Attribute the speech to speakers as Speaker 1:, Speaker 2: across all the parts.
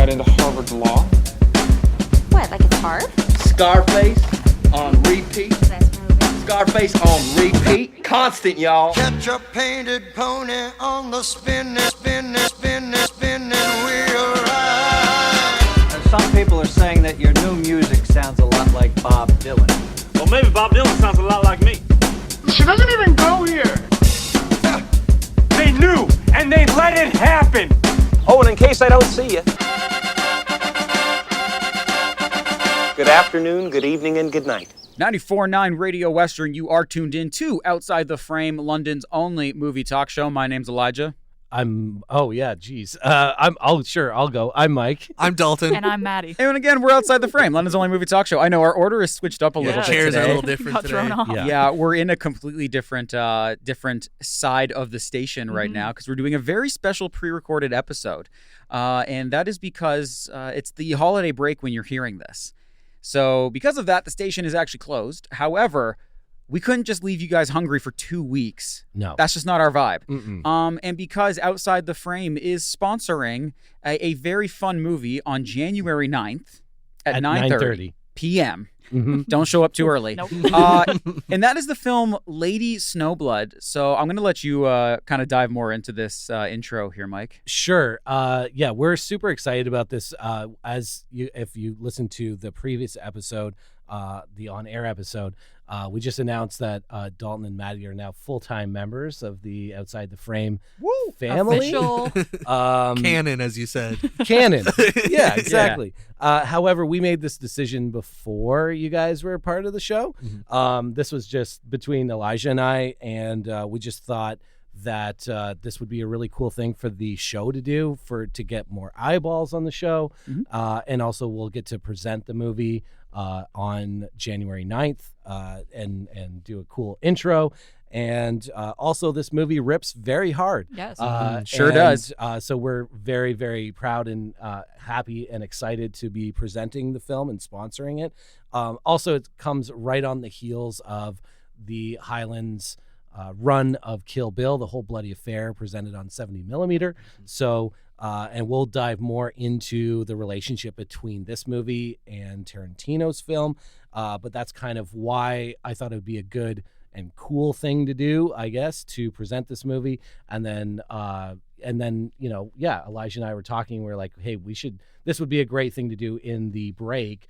Speaker 1: got into Harvard Law.
Speaker 2: What, like it's hard?
Speaker 3: Scarface on repeat.
Speaker 2: Best movie.
Speaker 3: Scarface on repeat. Constant, y'all.
Speaker 4: Catch a painted pony on the spinning wheel ride.
Speaker 5: Some people are saying that your new music sounds a lot like Bob Dylan.
Speaker 6: Well, maybe Bob Dylan sounds a lot like me.
Speaker 7: She doesn't even go here.
Speaker 6: They knew, and they let it happen.
Speaker 8: Oh, and in case I don't see you, good afternoon, good evening, and good night.
Speaker 9: 94.9 Radio Western, you are tuned in to Outside the Frame, London's only movie talk show. My name's Elijah.
Speaker 10: I'll go. I'm Mike.
Speaker 11: I'm Dalton.
Speaker 2: And I'm Maddy.
Speaker 9: And again, we're Outside the Frame, London's only movie talk show. I know our order is switched up a little bit
Speaker 11: chairs
Speaker 9: today.
Speaker 11: are a little different today.
Speaker 2: Thrown off.
Speaker 9: Yeah, we're in a completely different side of the station right now because we're doing a very special pre-recorded episode. And that is because it's the holiday break when you're hearing this. So because of that, the station is actually closed. However, we couldn't just leave you guys hungry for 2 weeks.
Speaker 10: No.
Speaker 9: That's just not our vibe.
Speaker 10: Mm-mm.
Speaker 9: And because Outside the Frame is sponsoring a very fun movie on January 9th at 9:30 p.m.
Speaker 10: Mm-hmm.
Speaker 9: Don't show up too early.
Speaker 2: Nope.
Speaker 9: And that is the film Lady Snowblood. So I'm going to let you kind of dive more into this intro here, Mike.
Speaker 10: Sure. We're super excited about this. If you listen to the previous episode, the on-air episode, we just announced that Dalton and Maddy are now full-time members of the Outside the Frame family.
Speaker 2: Official.
Speaker 11: Canon, as you said.
Speaker 10: Canon. Yeah, exactly. However, we made this decision before you guys were a part of the show.
Speaker 11: Mm-hmm.
Speaker 10: This was just between Elijah and I, and we just thought that this would be a really cool thing for the show to do, to get more eyeballs on the show. And also we'll get to present the movie on January 9th and do a cool intro. And also this movie rips very hard.
Speaker 2: Yes.
Speaker 9: Sure does.
Speaker 10: So we're very, very proud and happy and excited to be presenting the film and sponsoring it. Also, it comes right on the heels of the Highlands run of Kill Bill, the whole bloody affair presented on 70 millimeter. So, and we'll dive more into the relationship between this movie and Tarantino's film. But that's kind of why I thought it would be a good and cool thing to do, I guess, to present this movie. And then, Elijah and I were talking. We're like, hey, this would be a great thing to do in the break,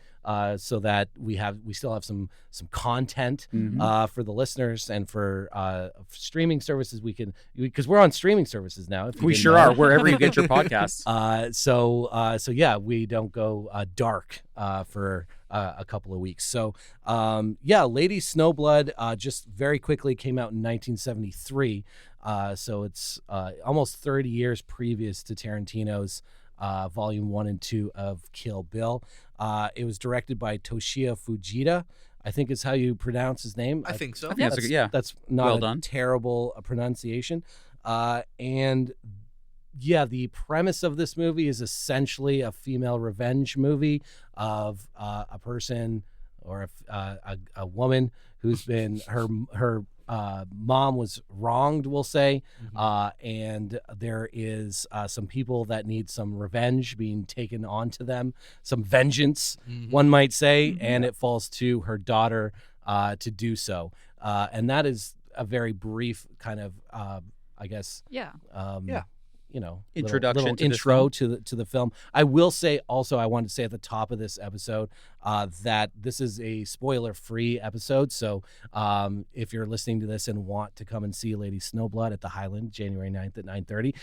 Speaker 10: so that we still have some content for the listeners and for streaming services. Because we're on streaming services now.
Speaker 9: We sure are, wherever you get your podcasts.
Speaker 10: So we don't go dark for a couple of weeks. So Lady Snowblood just very quickly came out in 1973. So it's almost 30 years previous to Tarantino's Volume 1 and 2 of Kill Bill. It was directed by Toshio Fujita, I think is how you pronounce his name.
Speaker 11: I think so.
Speaker 10: That's not
Speaker 9: well done.
Speaker 10: Terrible pronunciation. The premise of this movie is essentially a female revenge movie of a person or a woman who's been her mom was wronged, we'll say, and there is some people that need some revenge being taken onto them, some vengeance, one might say, and it falls to her daughter to do so. And that is a very brief kind of,
Speaker 9: Introduction
Speaker 10: little
Speaker 9: to
Speaker 10: intro to the film. I will say also, I wanted to say at the top of this episode that this is a spoiler-free episode. So if you're listening to this and want to come and see Lady Snowblood at the Highland January 9th at 9:30,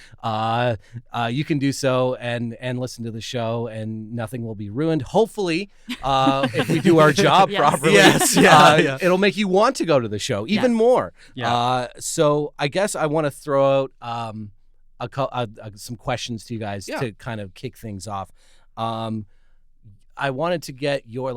Speaker 10: you can do so and listen to the show, and nothing will be ruined. Hopefully, if we do our job properly, it'll make you want to go to the show even more. So I guess I want to throw out some questions to you guys to kind of kick things off. I wanted to get your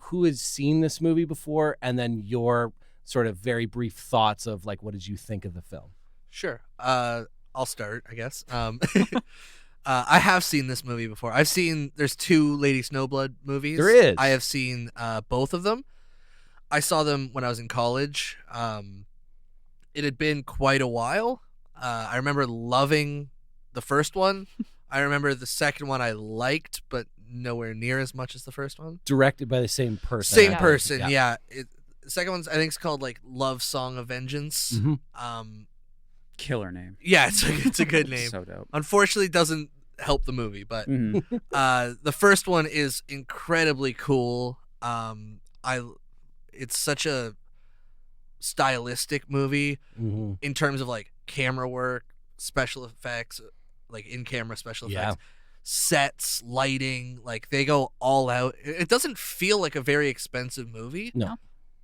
Speaker 10: who has seen this movie before, and then your sort of very brief thoughts of what did you think of the film?
Speaker 11: Sure. I'll start, I guess. I have seen this movie before. There's 2 Lady Snowblood movies.
Speaker 10: There is.
Speaker 11: I have seen both of them. I saw them when I was in college. It had been quite a while. I remember loving the first one. I remember the second one I liked, but nowhere near as much as the first one.
Speaker 10: Directed by the same person.
Speaker 11: Same
Speaker 10: I
Speaker 11: person,
Speaker 10: believe.
Speaker 11: yeah. The second one's, I think it's called like Love Song of Vengeance.
Speaker 9: Killer name.
Speaker 11: Yeah, it's a good name.
Speaker 9: So dope.
Speaker 11: Unfortunately, it doesn't help the movie, but the first one is incredibly cool. It's such a stylistic movie in terms of like camera work, special effects, like in-camera special effects, sets, lighting. Like they go all out. It doesn't feel like a very expensive movie.
Speaker 10: No.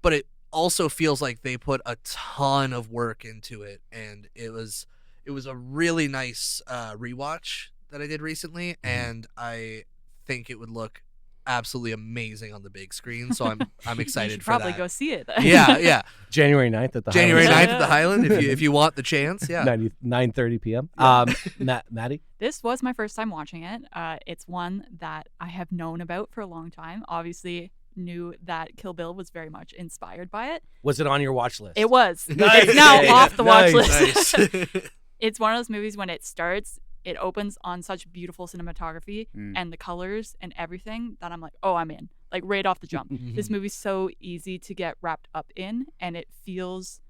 Speaker 11: But it also feels like they put a ton of work into it, and it was a really nice rewatch that I did recently, and I think it would look absolutely amazing on the big screen. So I'm excited
Speaker 2: You should
Speaker 11: for
Speaker 2: probably
Speaker 11: that.
Speaker 2: go see it.
Speaker 11: Yeah.
Speaker 10: January 9th at the
Speaker 11: January
Speaker 10: Highlands.
Speaker 11: 9th at the Highland, if you want the chance. Yeah.
Speaker 10: 9:30 p.m. Maddy?
Speaker 2: This was my first time watching it. It's one that I have known about for a long time. Obviously, knew that Kill Bill was very much inspired by it.
Speaker 10: Was it on your watch list?
Speaker 2: It was.
Speaker 10: Nice.
Speaker 2: It's now
Speaker 10: Yeah.
Speaker 2: off the watch
Speaker 10: Nice.
Speaker 2: list. It's one of those movies when it starts, it opens on such beautiful cinematography and the colors and everything that I'm like, oh, I'm in. Like right off the jump. This movie's so easy to get wrapped up in, and it feels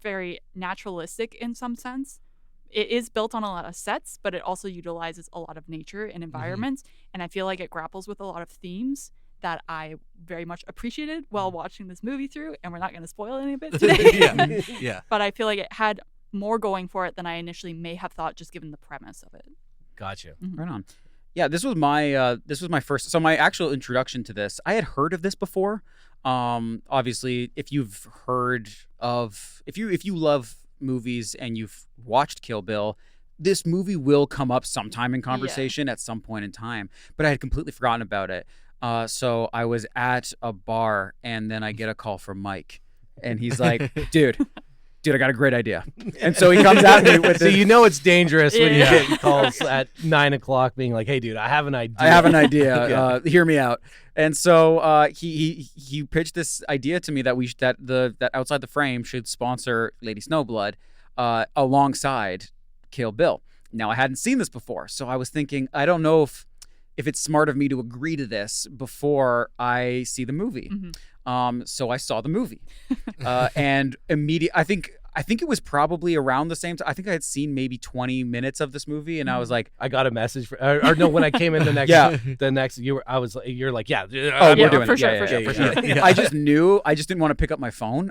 Speaker 2: very naturalistic in some sense. It is built on a lot of sets, but it also utilizes a lot of nature and environments. And I feel like it grapples with a lot of themes that I very much appreciated while watching this movie through. And we're not going to spoil any of it today.
Speaker 11: Yeah.
Speaker 2: But I feel like it had more going for it than I initially may have thought, just given the premise of it.
Speaker 10: Gotcha.
Speaker 9: Right on. Yeah, this was my first. So my actual introduction to this, I had heard of this before. Obviously, if you love movies and you've watched Kill Bill, this movie will come up sometime in conversation at some point in time. But I had completely forgotten about it. So I was at a bar, and then I get a call from Mike, and he's like, dude, I got a great idea. And so he comes at me with
Speaker 10: So
Speaker 9: this.
Speaker 10: you know it's dangerous when you get calls at 9 o'clock being like, hey, dude, I have an idea.
Speaker 9: I have an idea. Hear me out. And so he pitched this idea to me that Outside the Frame should sponsor Lady Snowblood alongside Kill Bill. Now, I hadn't seen this before, so I was thinking, I don't know if it's smart of me to agree to this before I see the movie. So I saw the movie, and immediately, I think it was probably around the same time. I think I had seen maybe 20 minutes of this movie, and I was like,
Speaker 10: I got a message or no, when I came in the next, you're like, yeah,
Speaker 9: oh, we're doing
Speaker 2: for
Speaker 9: it.
Speaker 2: sure,
Speaker 9: Yeah,
Speaker 2: for
Speaker 9: yeah,
Speaker 2: sure,
Speaker 9: yeah,
Speaker 2: for
Speaker 9: yeah.
Speaker 2: sure.
Speaker 9: I just didn't want to pick up my phone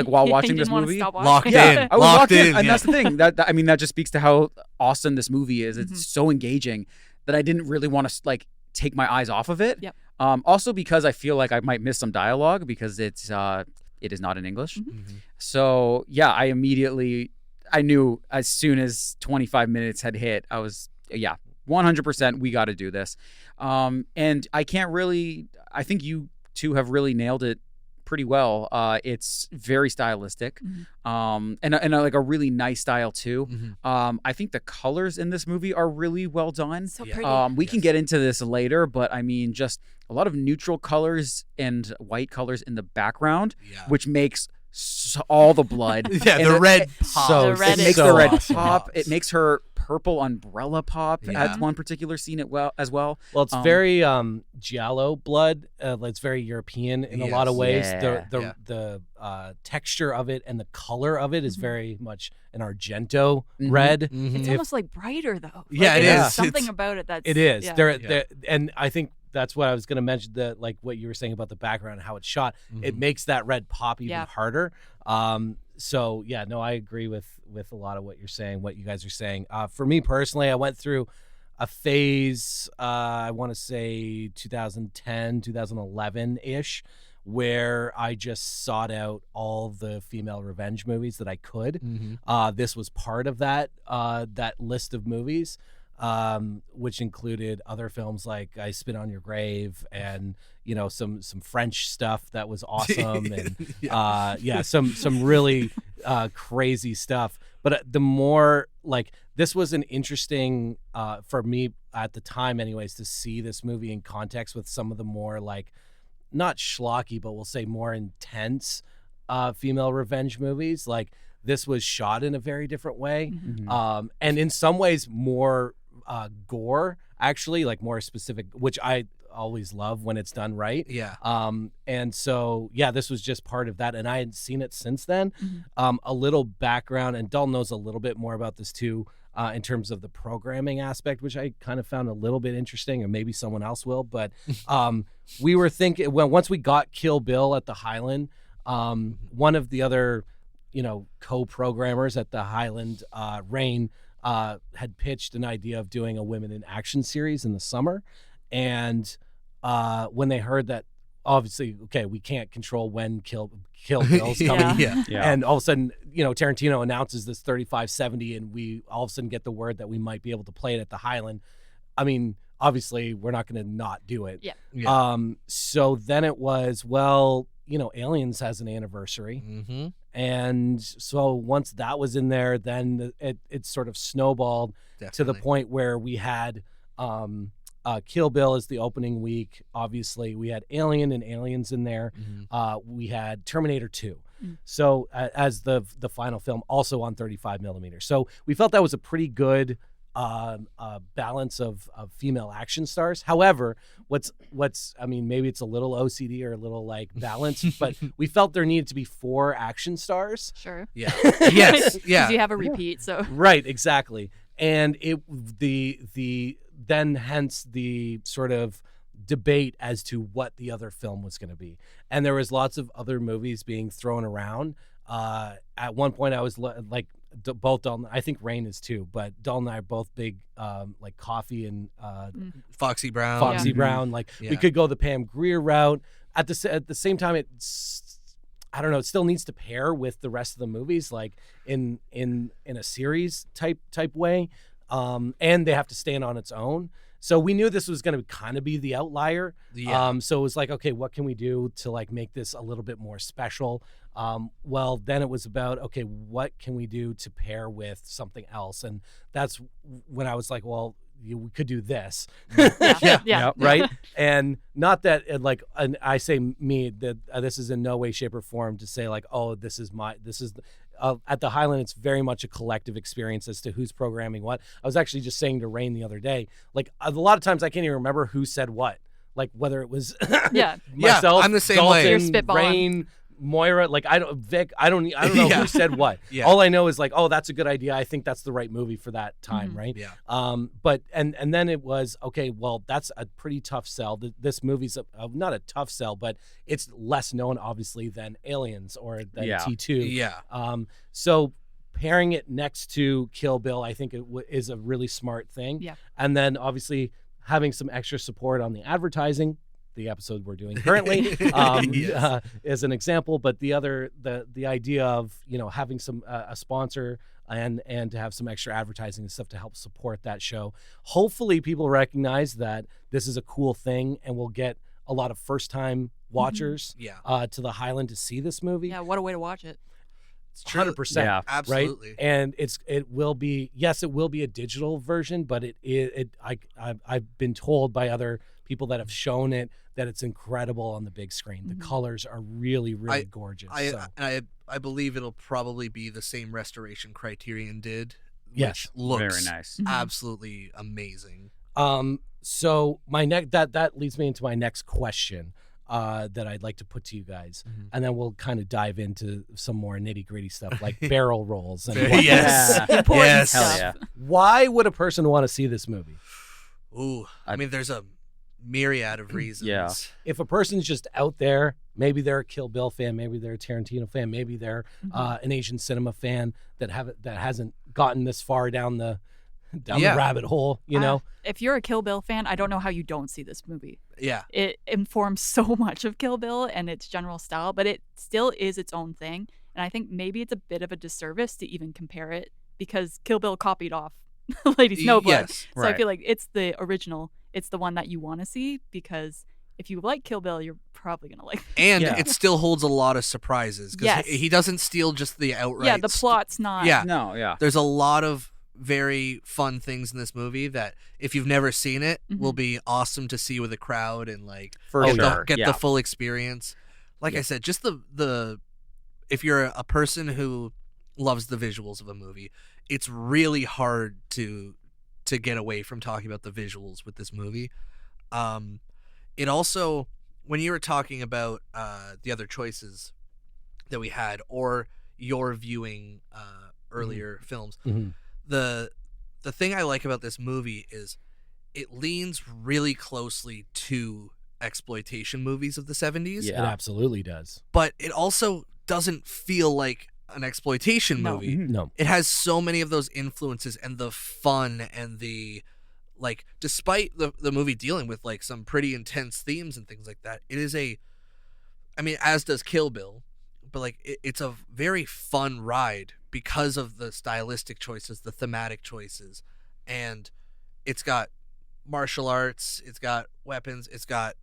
Speaker 9: while watching
Speaker 2: You
Speaker 9: this
Speaker 2: didn't wanna
Speaker 9: movie.
Speaker 2: stop watching?
Speaker 11: Locked
Speaker 9: Yeah,
Speaker 11: in.
Speaker 9: I was
Speaker 11: Locked
Speaker 9: locked in,
Speaker 11: in.
Speaker 9: and
Speaker 11: Yeah.
Speaker 9: that's the thing. That just speaks to how awesome this movie is. It's so engaging that I didn't really want to take my eyes off of it.
Speaker 2: Yep.
Speaker 9: Also because I feel like I might miss some dialogue because it is not in English. So yeah, I knew as soon as 25 minutes had hit, I was 100%. We got to do this. And I think you two have really nailed it pretty well. It's very stylistic, and like a really nice style too. I think the colors in this movie are really well done.
Speaker 2: So pretty.
Speaker 9: We can get into this later, but I mean, just a lot of neutral colors and white colors in the background, which makes all the blood.
Speaker 11: Yeah, the red pop.
Speaker 2: The red
Speaker 9: it
Speaker 2: is
Speaker 9: makes
Speaker 2: so
Speaker 9: the red
Speaker 10: awesome.
Speaker 9: pop. It makes her purple umbrella pop
Speaker 11: Yeah.
Speaker 9: at one particular scene as well.
Speaker 10: Well, it's very giallo blood. It's very European in a lot of ways.
Speaker 9: Yeah.
Speaker 10: The texture of it and the color of it is very much an Argento red.
Speaker 2: It's almost like brighter though.
Speaker 11: Yeah,
Speaker 2: Like,
Speaker 11: it
Speaker 2: there's
Speaker 11: is.
Speaker 2: something
Speaker 11: It's-
Speaker 2: about it that's
Speaker 10: It is.
Speaker 2: Yeah.
Speaker 10: And I think that's what I was going to mention. That like what you were saying about the background and how it's shot, it makes that red pop even harder. So yeah, no, I agree with a lot of what you're saying, what you guys are saying. For me personally, I went through a phase, I want to say 2010, 2011 ish, where I just sought out all the female revenge movies that I could. This was part of that list of movies. Which included other films like I Spit on Your Grave and some French stuff that was awesome and some really crazy stuff. But the more like this was an interesting for me at the time anyways to see this movie in context with some of the more like not schlocky but we'll say more intense female revenge movies. Like this was shot in a very different way and in some ways more gore, actually, like more specific, which I always love when it's done right.
Speaker 11: Yeah.
Speaker 10: And so, yeah, this was just part of that. And I hadn't seen it since then.
Speaker 2: Mm-hmm.
Speaker 10: A little background, and Dalton knows a little bit more about this too, in terms of the programming aspect, which I kind of found a little bit interesting, or maybe someone else will. But we were thinking, once we got Kill Bill at the Highland, one of the other, co-programmers at the Highland, Rain, had pitched an idea of doing a Women in Action series in the summer. And when they heard that, obviously, okay, we can't control when Kill Bill's coming.
Speaker 11: Yeah.
Speaker 10: And all of a sudden, Tarantino announces this 3570, and we all of a sudden get the word that we might be able to play it at the Highland. I mean, obviously, we're not going to not do it.
Speaker 2: Yeah.
Speaker 10: So then it was, Aliens has an anniversary.
Speaker 11: Mm-hmm.
Speaker 10: And so once that was in there, then it sort of snowballed to the point where we had Kill Bill as the opening week. Obviously, we had Alien and Aliens in there.
Speaker 11: Mm-hmm.
Speaker 10: We had Terminator 2. So as the final film, also on 35 millimeter. So we felt that was a pretty good balance of female action stars. However, maybe it's a little OCD or a little like balanced, but we felt there needed to be 4 action stars.
Speaker 2: Sure.
Speaker 11: Yeah. Yes. Yeah.
Speaker 2: Because you have a repeat, so.
Speaker 10: Right. Exactly. And then hence the sort of debate as to what the other film was going to be. And there was lots of other movies being thrown around. At one point I was like, both Dalton, I think Rain is too, but Dalton and I are both big like Coffee and
Speaker 11: Foxy Brown.
Speaker 10: Brown. Like we could go the Pam Grier route. At the same time, I don't know. It still needs to pair with the rest of the movies, like in a series type way, and they have to stand on its own. So we knew this was going to kind of be the outlier.
Speaker 11: Yeah.
Speaker 10: So it was like, okay, what can we do to like make this a little bit more special? Well, then it was about, okay, what can we do to pair with something else? And that's when I was like, well, we could do this.
Speaker 2: Yeah.
Speaker 10: Right. And not that and I say me that this is in no way, shape or form to say like, oh, this is at the Highland, it's very much a collective experience as to who's programming what. I was actually just saying to Rain the other day, like a lot of times I can't even remember who said what, like whether it was myself,
Speaker 11: I'm the same
Speaker 10: Dalton,
Speaker 11: way.
Speaker 2: You're spitballing.
Speaker 10: Rain, Moira, like Vic, I don't know who said what.
Speaker 11: Yeah.
Speaker 10: All I know is like, oh, that's a good idea. I think that's the right movie for that time, right?
Speaker 11: Yeah.
Speaker 10: But and then it was, okay, well, that's a pretty tough sell. This movie's not a tough sell, but it's less known obviously than Aliens or than T2.
Speaker 11: Yeah.
Speaker 10: So pairing it next to Kill Bill, I think is a really smart thing.
Speaker 2: Yeah.
Speaker 10: And then obviously having some extra support on the advertising, the episode we're doing currently, as an example. But the idea of having some a sponsor and to have some extra advertising and stuff to help support that show. Hopefully, people recognize that this is a cool thing, and we'll get a lot of first time watchers to the Highland to see this movie.
Speaker 2: Yeah, what a way to watch it.
Speaker 10: 100%.
Speaker 9: Yeah,
Speaker 11: absolutely.
Speaker 10: Right? And it will be a digital version, but I've been told by other people that have shown it that it's incredible on the big screen. The colors are really, really gorgeous.
Speaker 11: I believe it'll probably be the same restoration Criterion did.
Speaker 10: Yes.
Speaker 11: Which looks
Speaker 9: very nice.
Speaker 11: Absolutely amazing.
Speaker 10: So that leads me into my next question. That I'd like to put to you guys, and then we'll kind of dive into some more nitty-gritty stuff like barrel rolls and
Speaker 11: yes.
Speaker 2: Important
Speaker 9: Hell
Speaker 2: stuff.
Speaker 9: yeah.
Speaker 10: Why would a person want to see this movie?
Speaker 11: Ooh, I mean, there's a myriad of reasons.
Speaker 9: Yeah.
Speaker 10: If a person's just out there, maybe they're a Kill Bill fan, maybe they're a Tarantino fan, maybe they're an Asian cinema fan that hasn't gotten this far down the rabbit hole,
Speaker 2: If you're a Kill Bill fan, I don't know how you don't see this movie.
Speaker 11: Yeah.
Speaker 2: It informs so much of Kill Bill and its general style, but it still is its own thing. And I think maybe it's a bit of a disservice to even compare it because Kill Bill copied off Lady Snowblood.
Speaker 11: Yes,
Speaker 2: so I feel like it's the original. It's the one that you want to see because if you like Kill Bill, you're probably going to like this.
Speaker 11: And it still holds a lot of surprises because he doesn't steal just the outright.
Speaker 2: Yeah, the plot's not.
Speaker 11: Yeah.
Speaker 9: No, yeah.
Speaker 11: There's a lot of very fun things in this movie that if you've never seen it will be awesome to see with a crowd and like get the full experience. Like I said, just the if you're a person who loves the visuals of a movie, it's really hard to to get away from talking about the visuals with this movie. It also, when you were talking about the other choices that we had, or your viewing earlier films, the thing I like about this movie is it leans really closely to exploitation movies of the 70s.
Speaker 10: It absolutely does.
Speaker 11: But it also doesn't feel like an exploitation movie.
Speaker 10: No.
Speaker 11: It has so many of those influences and the fun and the, like, despite the movie dealing with like some pretty intense themes and things like that, it is as does Kill Bill, but like it's a very fun ride because of the stylistic choices, the thematic choices, and it's got martial arts, it's got weapons, it's got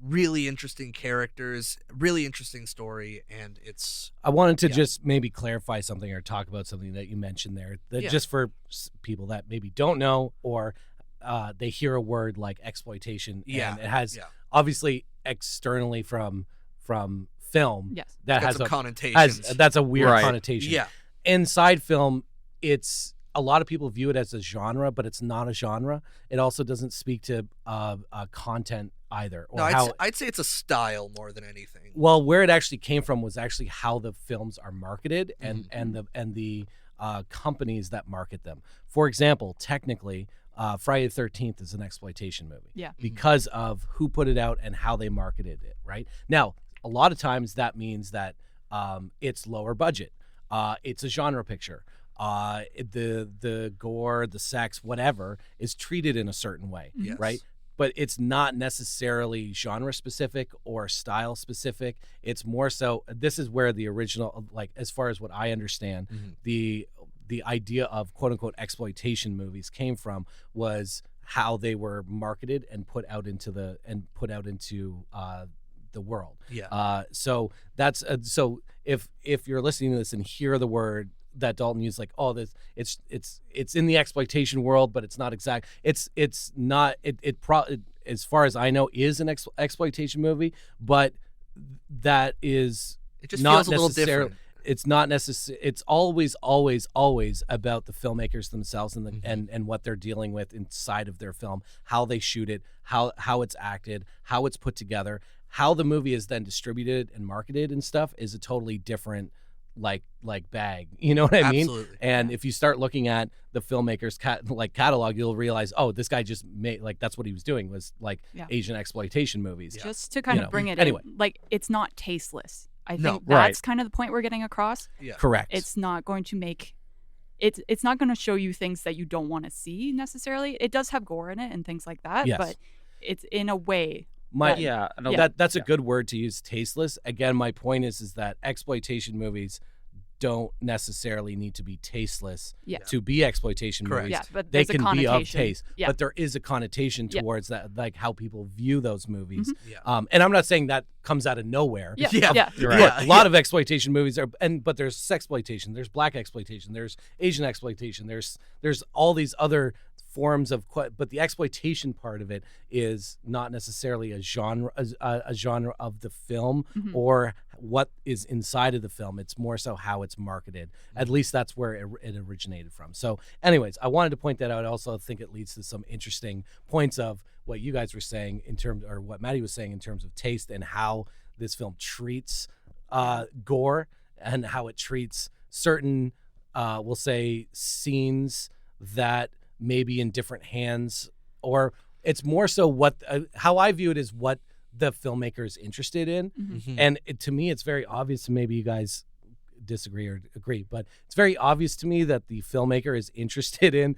Speaker 11: really interesting characters, really interesting story, and it's...
Speaker 10: I wanted to just maybe clarify something or talk about something that you mentioned there, that just for people that maybe don't know, or they hear a word like exploitation, and it has obviously externally from film, that has
Speaker 11: some
Speaker 10: a
Speaker 11: connotations.
Speaker 10: That's a weird connotation.
Speaker 11: Yeah.
Speaker 10: Inside film, it's a lot of people view it as a genre, but it's not a genre. It also doesn't speak to content either. Or
Speaker 11: I'd say it's a style more than anything.
Speaker 10: Well, where it actually came from was actually how the films are marketed and the companies that market them. For example, technically, Friday the 13th is an exploitation movie.
Speaker 2: Yeah.
Speaker 10: Because of who put it out and how they marketed it, right? Now, a lot of times that means that it's lower budget. It's a genre picture. The gore, the sex, whatever, is treated in a certain way, right? But it's not necessarily genre specific or style specific. It's more so, this is where the original, like, as far as what I understand, the idea of quote unquote exploitation movies came from was how they were marketed and put out into the world.
Speaker 11: Yeah.
Speaker 10: So that's so if you're listening to this and hear the word that Dalton used, like, oh, this it's in the exploitation world, but it's not exact. It's not. It as far as I know, is an exploitation movie, but that is
Speaker 11: it just
Speaker 10: not
Speaker 11: feels a little
Speaker 10: necessarily.
Speaker 11: different.
Speaker 10: It's not necessary. It's always about the filmmakers themselves and and what they're dealing with inside of their film, how they shoot it, how it's acted, how it's put together, how the movie is then distributed and marketed and stuff is a totally different like bag. You know what I mean?
Speaker 11: Absolutely.
Speaker 10: And if you start looking at the filmmaker's catalog, you'll realize, oh, this guy just made, like, that's what he was doing was like Asian exploitation movies.
Speaker 2: Just to kind of bring it
Speaker 10: anyway.
Speaker 2: in, like, it's not tasteless. I think
Speaker 10: No,
Speaker 2: that's kind of the point we're getting across.
Speaker 11: Yeah.
Speaker 10: Correct.
Speaker 2: It's not going to make it's not going to show you things that you don't want to see necessarily. It does have gore in it and things like that, but it's in a way. That's a good word to use, tasteless. Again, my point is that exploitation movies don't necessarily need to be tasteless to be exploitation movies. Yeah, but
Speaker 10: they
Speaker 2: there's a
Speaker 10: can be of
Speaker 2: connotation.
Speaker 10: taste,
Speaker 2: Yeah.
Speaker 10: but there is a connotation towards that, like how people view those movies.
Speaker 11: Yeah.
Speaker 10: And I'm not saying that comes out of nowhere.
Speaker 2: Yeah.
Speaker 10: Look, a lot of exploitation movies but there's sexploitation, there's black exploitation, there's Asian exploitation, there's all these other forms of, but the exploitation part of it is not necessarily a genre of the film or what is inside of the film. It's more so how it's marketed. At least that's where it originated from. So anyways, I wanted to point that out. I also think it leads to some interesting points of what you guys were saying in terms, or what Maddy was saying in terms of taste and how this film treats gore and how it treats certain, we'll say, scenes that maybe in different hands, or it's more so what how I view it is what the filmmaker is interested in. And to me, it's very obvious, maybe you guys disagree or agree, but it's very obvious to me that the filmmaker is interested in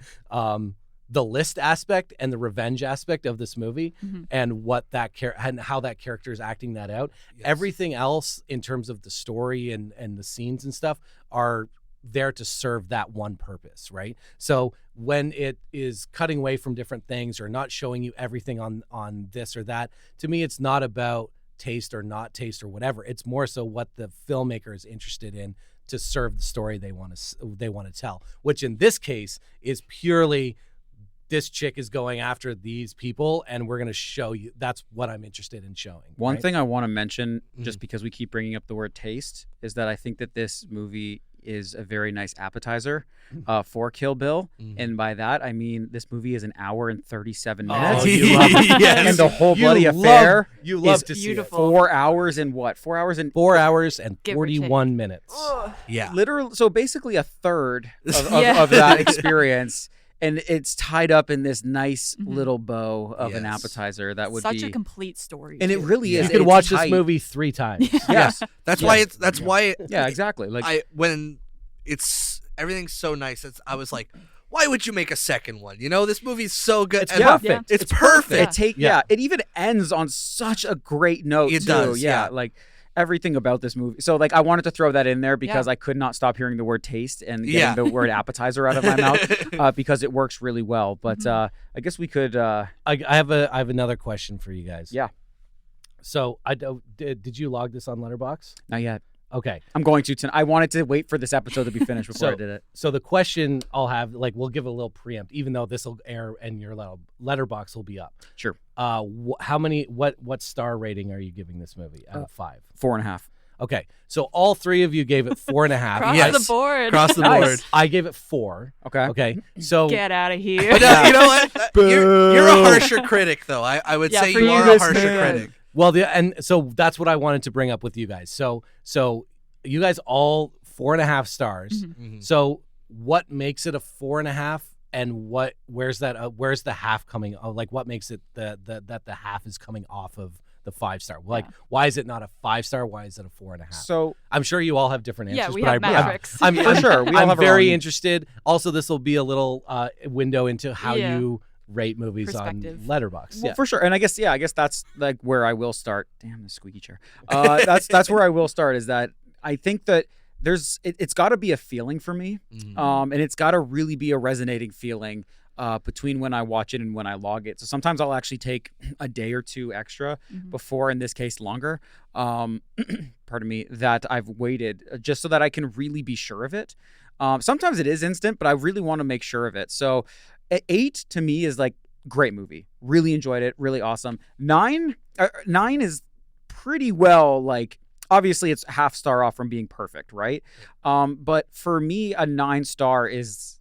Speaker 10: the list aspect and the revenge aspect of this movie and what that and how that character is acting that out. Everything else in terms of the story and the scenes and stuff are there to serve that one purpose, right? So when it is cutting away from different things or not showing you everything on this or that, to me, it's not about taste or not taste or whatever. It's more so what the filmmaker is interested in to serve the story they want to tell, which in this case is purely, this chick is going after these people and we're going to show you. That's what I'm interested in showing.
Speaker 9: One thing I want to mention, just because we keep bringing up the word taste, is that I think that this movie is a very nice appetizer for Kill Bill. And by that, I mean this movie is an hour and 37 minutes.
Speaker 10: Oh, you love it.
Speaker 11: Yes.
Speaker 9: And the whole bloody affair
Speaker 10: You love
Speaker 9: is
Speaker 10: to see it.
Speaker 2: beautiful.
Speaker 9: 4 hours and what? 4 hours and
Speaker 10: 4 hours and
Speaker 2: Give or take.
Speaker 10: 41 minutes.
Speaker 11: Yeah.
Speaker 9: literally, so basically a third of,
Speaker 2: Yeah.
Speaker 9: of that experience. And it's tied up in this nice
Speaker 2: Mhm.
Speaker 9: little bow of an
Speaker 11: Yes.
Speaker 9: appetizer that would
Speaker 2: Such
Speaker 9: be
Speaker 2: a complete story.
Speaker 9: and it
Speaker 2: too.
Speaker 9: really
Speaker 10: You
Speaker 9: is.
Speaker 10: could
Speaker 9: it's
Speaker 10: watch this
Speaker 9: tight.
Speaker 10: movie 3 times.
Speaker 9: Yes.
Speaker 11: That's
Speaker 9: Yeah.
Speaker 11: why it's that's why
Speaker 9: Yeah, exactly. Like
Speaker 11: I when it's everything's so nice. I was like, why would you make a second one? You know, this movie's so good.
Speaker 10: It's
Speaker 11: And
Speaker 10: perfect.
Speaker 11: It's perfect.
Speaker 9: it even ends on such a great note
Speaker 11: It
Speaker 9: too.
Speaker 11: does,
Speaker 9: Yeah,
Speaker 11: yeah.
Speaker 9: like everything about this movie. So like I wanted to throw that in there because
Speaker 2: Yeah.
Speaker 9: I could not stop hearing the word taste and getting
Speaker 11: Yeah.
Speaker 9: the word appetizer out of my mouth because it works really well. But I guess we could
Speaker 10: I have another question for you guys.
Speaker 9: Yeah.
Speaker 10: So did you log this on Letterboxd?
Speaker 9: not yet.
Speaker 10: Okay.
Speaker 9: I'm going to tonight. I wanted to wait for this episode to be finished before I did it.
Speaker 10: So the question I'll have, like, we'll give a little preempt, even though this will air and your letterbox will be up.
Speaker 9: Sure.
Speaker 10: What star rating are you giving this movie out of 5?
Speaker 9: 4.5.
Speaker 10: Okay. So all 3 of you gave it 4.5.
Speaker 2: Across
Speaker 11: Yes.
Speaker 2: the board.
Speaker 11: Across the
Speaker 9: Nice.
Speaker 11: board.
Speaker 10: I gave it 4.
Speaker 9: Okay.
Speaker 10: Okay. So
Speaker 2: Get out of here.
Speaker 11: But you know what? You're a harsher critic, though. I would
Speaker 2: Yeah,
Speaker 11: say
Speaker 2: for
Speaker 11: you
Speaker 2: you,
Speaker 11: are a
Speaker 2: this
Speaker 11: harsher
Speaker 2: man.
Speaker 11: critic.
Speaker 10: well, and so that's what I wanted to bring up with you guys. So you guys all 4.5 stars.
Speaker 2: Mhm.
Speaker 11: Mhm.
Speaker 10: So what makes it a 4.5, and where's the half coming? Like, what makes it that the half is coming off of the 5-star? Like, why is it not a 5-star? Why is it a 4.5?
Speaker 9: So
Speaker 10: I'm sure you all have different answers.
Speaker 2: Yeah, we
Speaker 10: but
Speaker 2: have
Speaker 10: I'm,
Speaker 2: metrics.
Speaker 10: I'm,
Speaker 9: For
Speaker 10: I'm,
Speaker 9: sure. We all
Speaker 10: I'm
Speaker 9: have our
Speaker 10: very
Speaker 9: own.
Speaker 10: interested. Also, this will be a little window into how
Speaker 2: Yeah.
Speaker 10: you rate movies on
Speaker 2: Perspective.
Speaker 10: Letterboxd.
Speaker 9: Well, for sure, and I guess that's like where I will start. Damn the squeaky chair. That's where I will start. Is that I think that it's got to be a feeling for me,
Speaker 11: Mhm.
Speaker 9: and it's got to really be a resonating feeling between when I watch it and when I log it. So sometimes I'll actually take a day or two extra
Speaker 2: Mhm.
Speaker 9: before, in this case, longer. Pardon me, that I've waited just so that I can really be sure of it. Sometimes it is instant, but I really want to make sure of it. So 8 to me is like great movie. Really enjoyed it. Really awesome. 9 is pretty well, like, obviously it's half star off from being perfect, right? But for me, a 9-star is,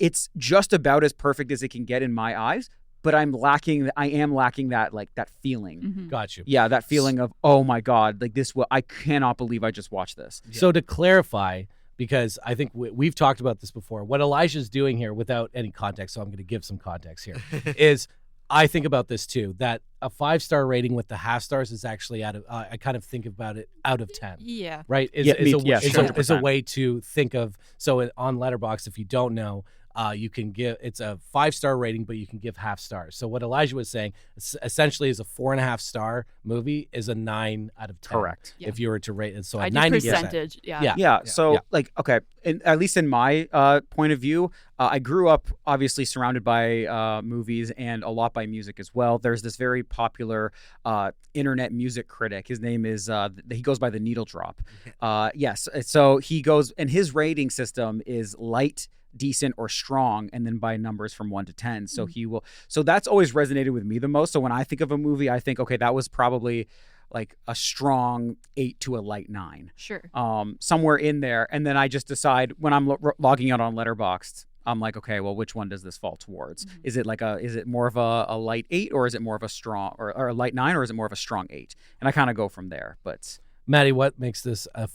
Speaker 9: it's just about as perfect as it can get in my eyes. But I am lacking that, like, that feeling.
Speaker 2: Mhm.
Speaker 10: Got you.
Speaker 9: Yeah, that feeling of, oh my God, like I cannot believe I just watched this.
Speaker 10: So to clarify, because I think we've talked about this before, what Elijah's doing here without any context, so I'm going to give some context here, is I think about this too, that a 5-star rating with the half stars is actually I kind of think about it out of 10.
Speaker 2: Yeah.
Speaker 10: Right? Is
Speaker 9: Yeah,
Speaker 10: a
Speaker 9: 100%.
Speaker 10: way to think of. So on Letterboxd, if you don't know, you can give, it's a 5-star rating, but you can give half stars. So what Elijah was saying essentially is a 4.5-star movie is a 9 out of 10.
Speaker 9: Correct.
Speaker 2: Yeah.
Speaker 10: If you were to rate it. So
Speaker 2: I
Speaker 10: at
Speaker 2: do
Speaker 10: 90%.
Speaker 2: percentage. Yeah.
Speaker 9: Yeah. So,
Speaker 10: Yeah.
Speaker 9: like, okay, at least in my point of view, I grew up obviously surrounded by movies and a lot by music as well. There's this very popular internet music critic. His name is, he goes by the Needle Drop. Yes. So he goes, and his rating system is light, decent, or strong, and then by numbers from 1 to 10. So so that's always resonated with me the most. So when I think of a movie, I think, okay, that was probably like a strong 8 to a light 9.
Speaker 2: Sure.
Speaker 9: Somewhere in there. And then I just decide when I'm logging out on Letterboxd, I'm like, okay, well, which one does this fall towards?
Speaker 2: Mhm.
Speaker 9: Is it more of a light 8, or is it more of a strong, or a light 9, or is it more of a strong 8? And I kind of go from there. But
Speaker 10: Maddy, what makes this a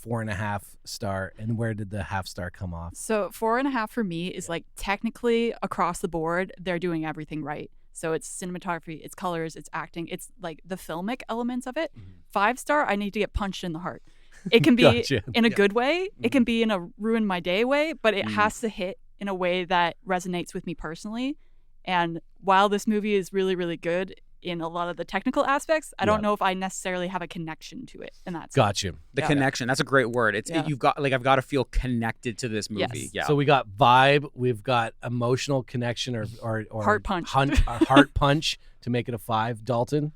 Speaker 10: 4.5-star, and where did the half-star come off?
Speaker 2: So 4.5 for me is like technically across the board, they're doing everything right. So it's cinematography, it's colors, it's acting, it's like the filmic elements of it. 5-star, I need to get punched in the heart. It can be
Speaker 10: Gotcha.
Speaker 2: in a good way. It can be in a ruin my day way, but it has to hit in a way that resonates with me personally. And while this movie is really, really good in a lot of the technical aspects, I don't know if I necessarily have a connection to it. And that's
Speaker 10: Gotcha.
Speaker 9: the
Speaker 2: Yeah.
Speaker 9: connection, that's a great word. It's
Speaker 2: Yeah.
Speaker 9: you've got, like, I've got to feel connected to this movie.
Speaker 2: Yes.
Speaker 9: Yeah.
Speaker 10: So we got vibe, we've got emotional connection, or
Speaker 2: Heart punch.
Speaker 10: Heart punch to make it a 5. Dalton.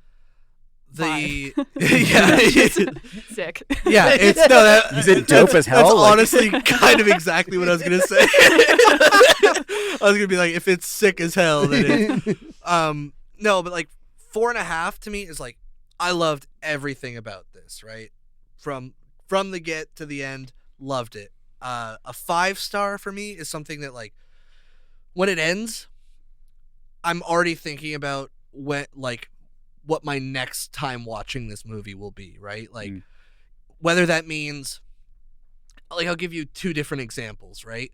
Speaker 11: The
Speaker 2: sick.
Speaker 11: yeah, it's no that
Speaker 9: Is it dope as hell?
Speaker 11: That's
Speaker 9: Like-
Speaker 11: honestly kind of exactly what I was gonna say. I was gonna be like, if it's sick as hell, then it's no, but like 4.5 to me is like, I loved everything about this, right? From the get to the end, loved it. A 5-star for me is something that, like, when it ends, I'm already thinking about what my next time watching this movie will be, right? Like, whether that means, like, I'll give you 2 different examples, right?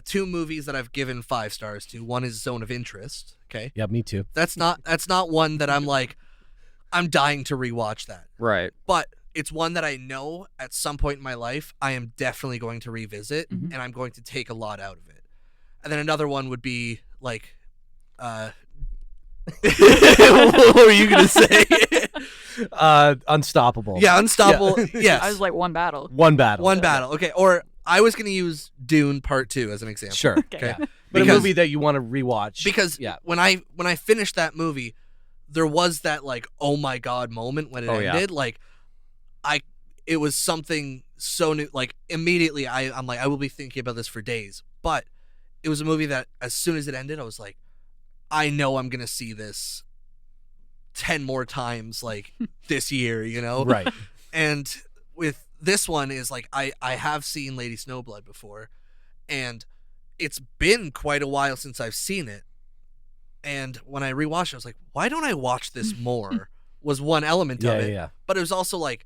Speaker 11: 2 movies that I've given 5 stars to. One is Zone of Interest. Okay.
Speaker 10: Yeah, me too.
Speaker 11: That's not one that I'm like, I'm dying to rewatch that.
Speaker 9: Right.
Speaker 11: But it's one that I know at some point in my life I am definitely going to revisit, and I'm going to take a lot out of it. And then another one would be like, what were you gonna say?
Speaker 10: Unstoppable.
Speaker 11: Yeah, Unstoppable.
Speaker 10: Yeah.
Speaker 11: Yes.
Speaker 2: I was like, one battle.
Speaker 10: One battle.
Speaker 11: One battle. Okay. Or I was gonna use Dune Part 2 as an example.
Speaker 10: Sure.
Speaker 11: Okay.
Speaker 10: Yeah. But a movie that you want to rewatch.
Speaker 11: Because when I finished that movie, there was that, like, oh my god moment when it ended. Like, it was something so new. Like, immediately I'm like, I will be thinking about this for days. But it was a movie that as soon as it ended, I was like, I know I'm gonna see this 10 more times, like, this year, you know?
Speaker 10: Right.
Speaker 11: And with this one is like, I have seen Lady Snowblood before, and it's been quite a while since I've seen it. And when I rewatched it, I was like, why don't I watch this more? Was one element of it.
Speaker 10: Yeah.
Speaker 11: But it was also like,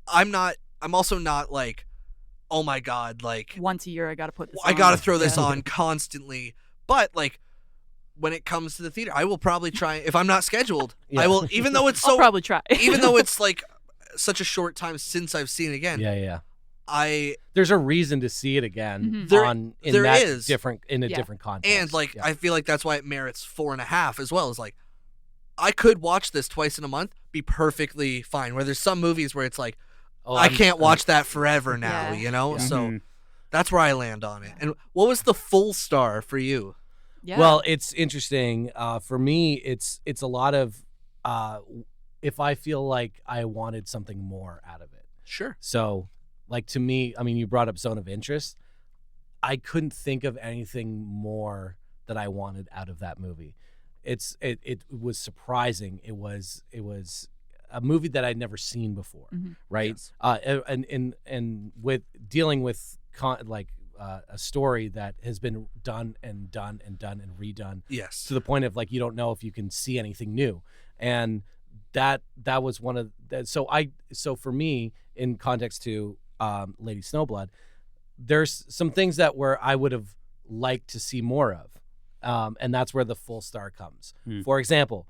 Speaker 11: I'm also not like, oh my god, like,
Speaker 2: Once a year, I gotta put this
Speaker 11: I
Speaker 2: on.
Speaker 11: gotta throw this on constantly. But, like, when it comes to the theater, I will probably try, if I'm not scheduled, I will, even though it's
Speaker 2: I'll probably try.
Speaker 11: even though it's like such a short time since I've seen it again.
Speaker 10: Yeah.
Speaker 11: I
Speaker 10: There's a reason to see it again
Speaker 11: There
Speaker 10: in
Speaker 11: is.
Speaker 10: a different context.
Speaker 11: And, like, I feel like that's why it merits 4.5 as well. Is like, I could watch this twice in a month, be perfectly fine. Where there's some movies where it's like, I can't watch that forever now, you know?
Speaker 10: Yeah.
Speaker 11: So that's where I land on it. And what was the full star for you?
Speaker 2: Yeah.
Speaker 10: Well, it's interesting. For me, it's a lot of if I feel like I wanted something more out of it.
Speaker 11: Sure.
Speaker 10: So, like, to me, I mean, you brought up Zone of Interest. I couldn't think of anything more that I wanted out of that movie. It was surprising. It was a movie that I'd never seen before, right? Yes. And with dealing with a story that has been done and redone.
Speaker 11: Yes.
Speaker 10: To the point of, like, you don't know if you can see anything new, and that was one of that. So for me, in context to Lady Snowblood, there's some things that where I would have liked to see more of, and that's where the full star comes. For example,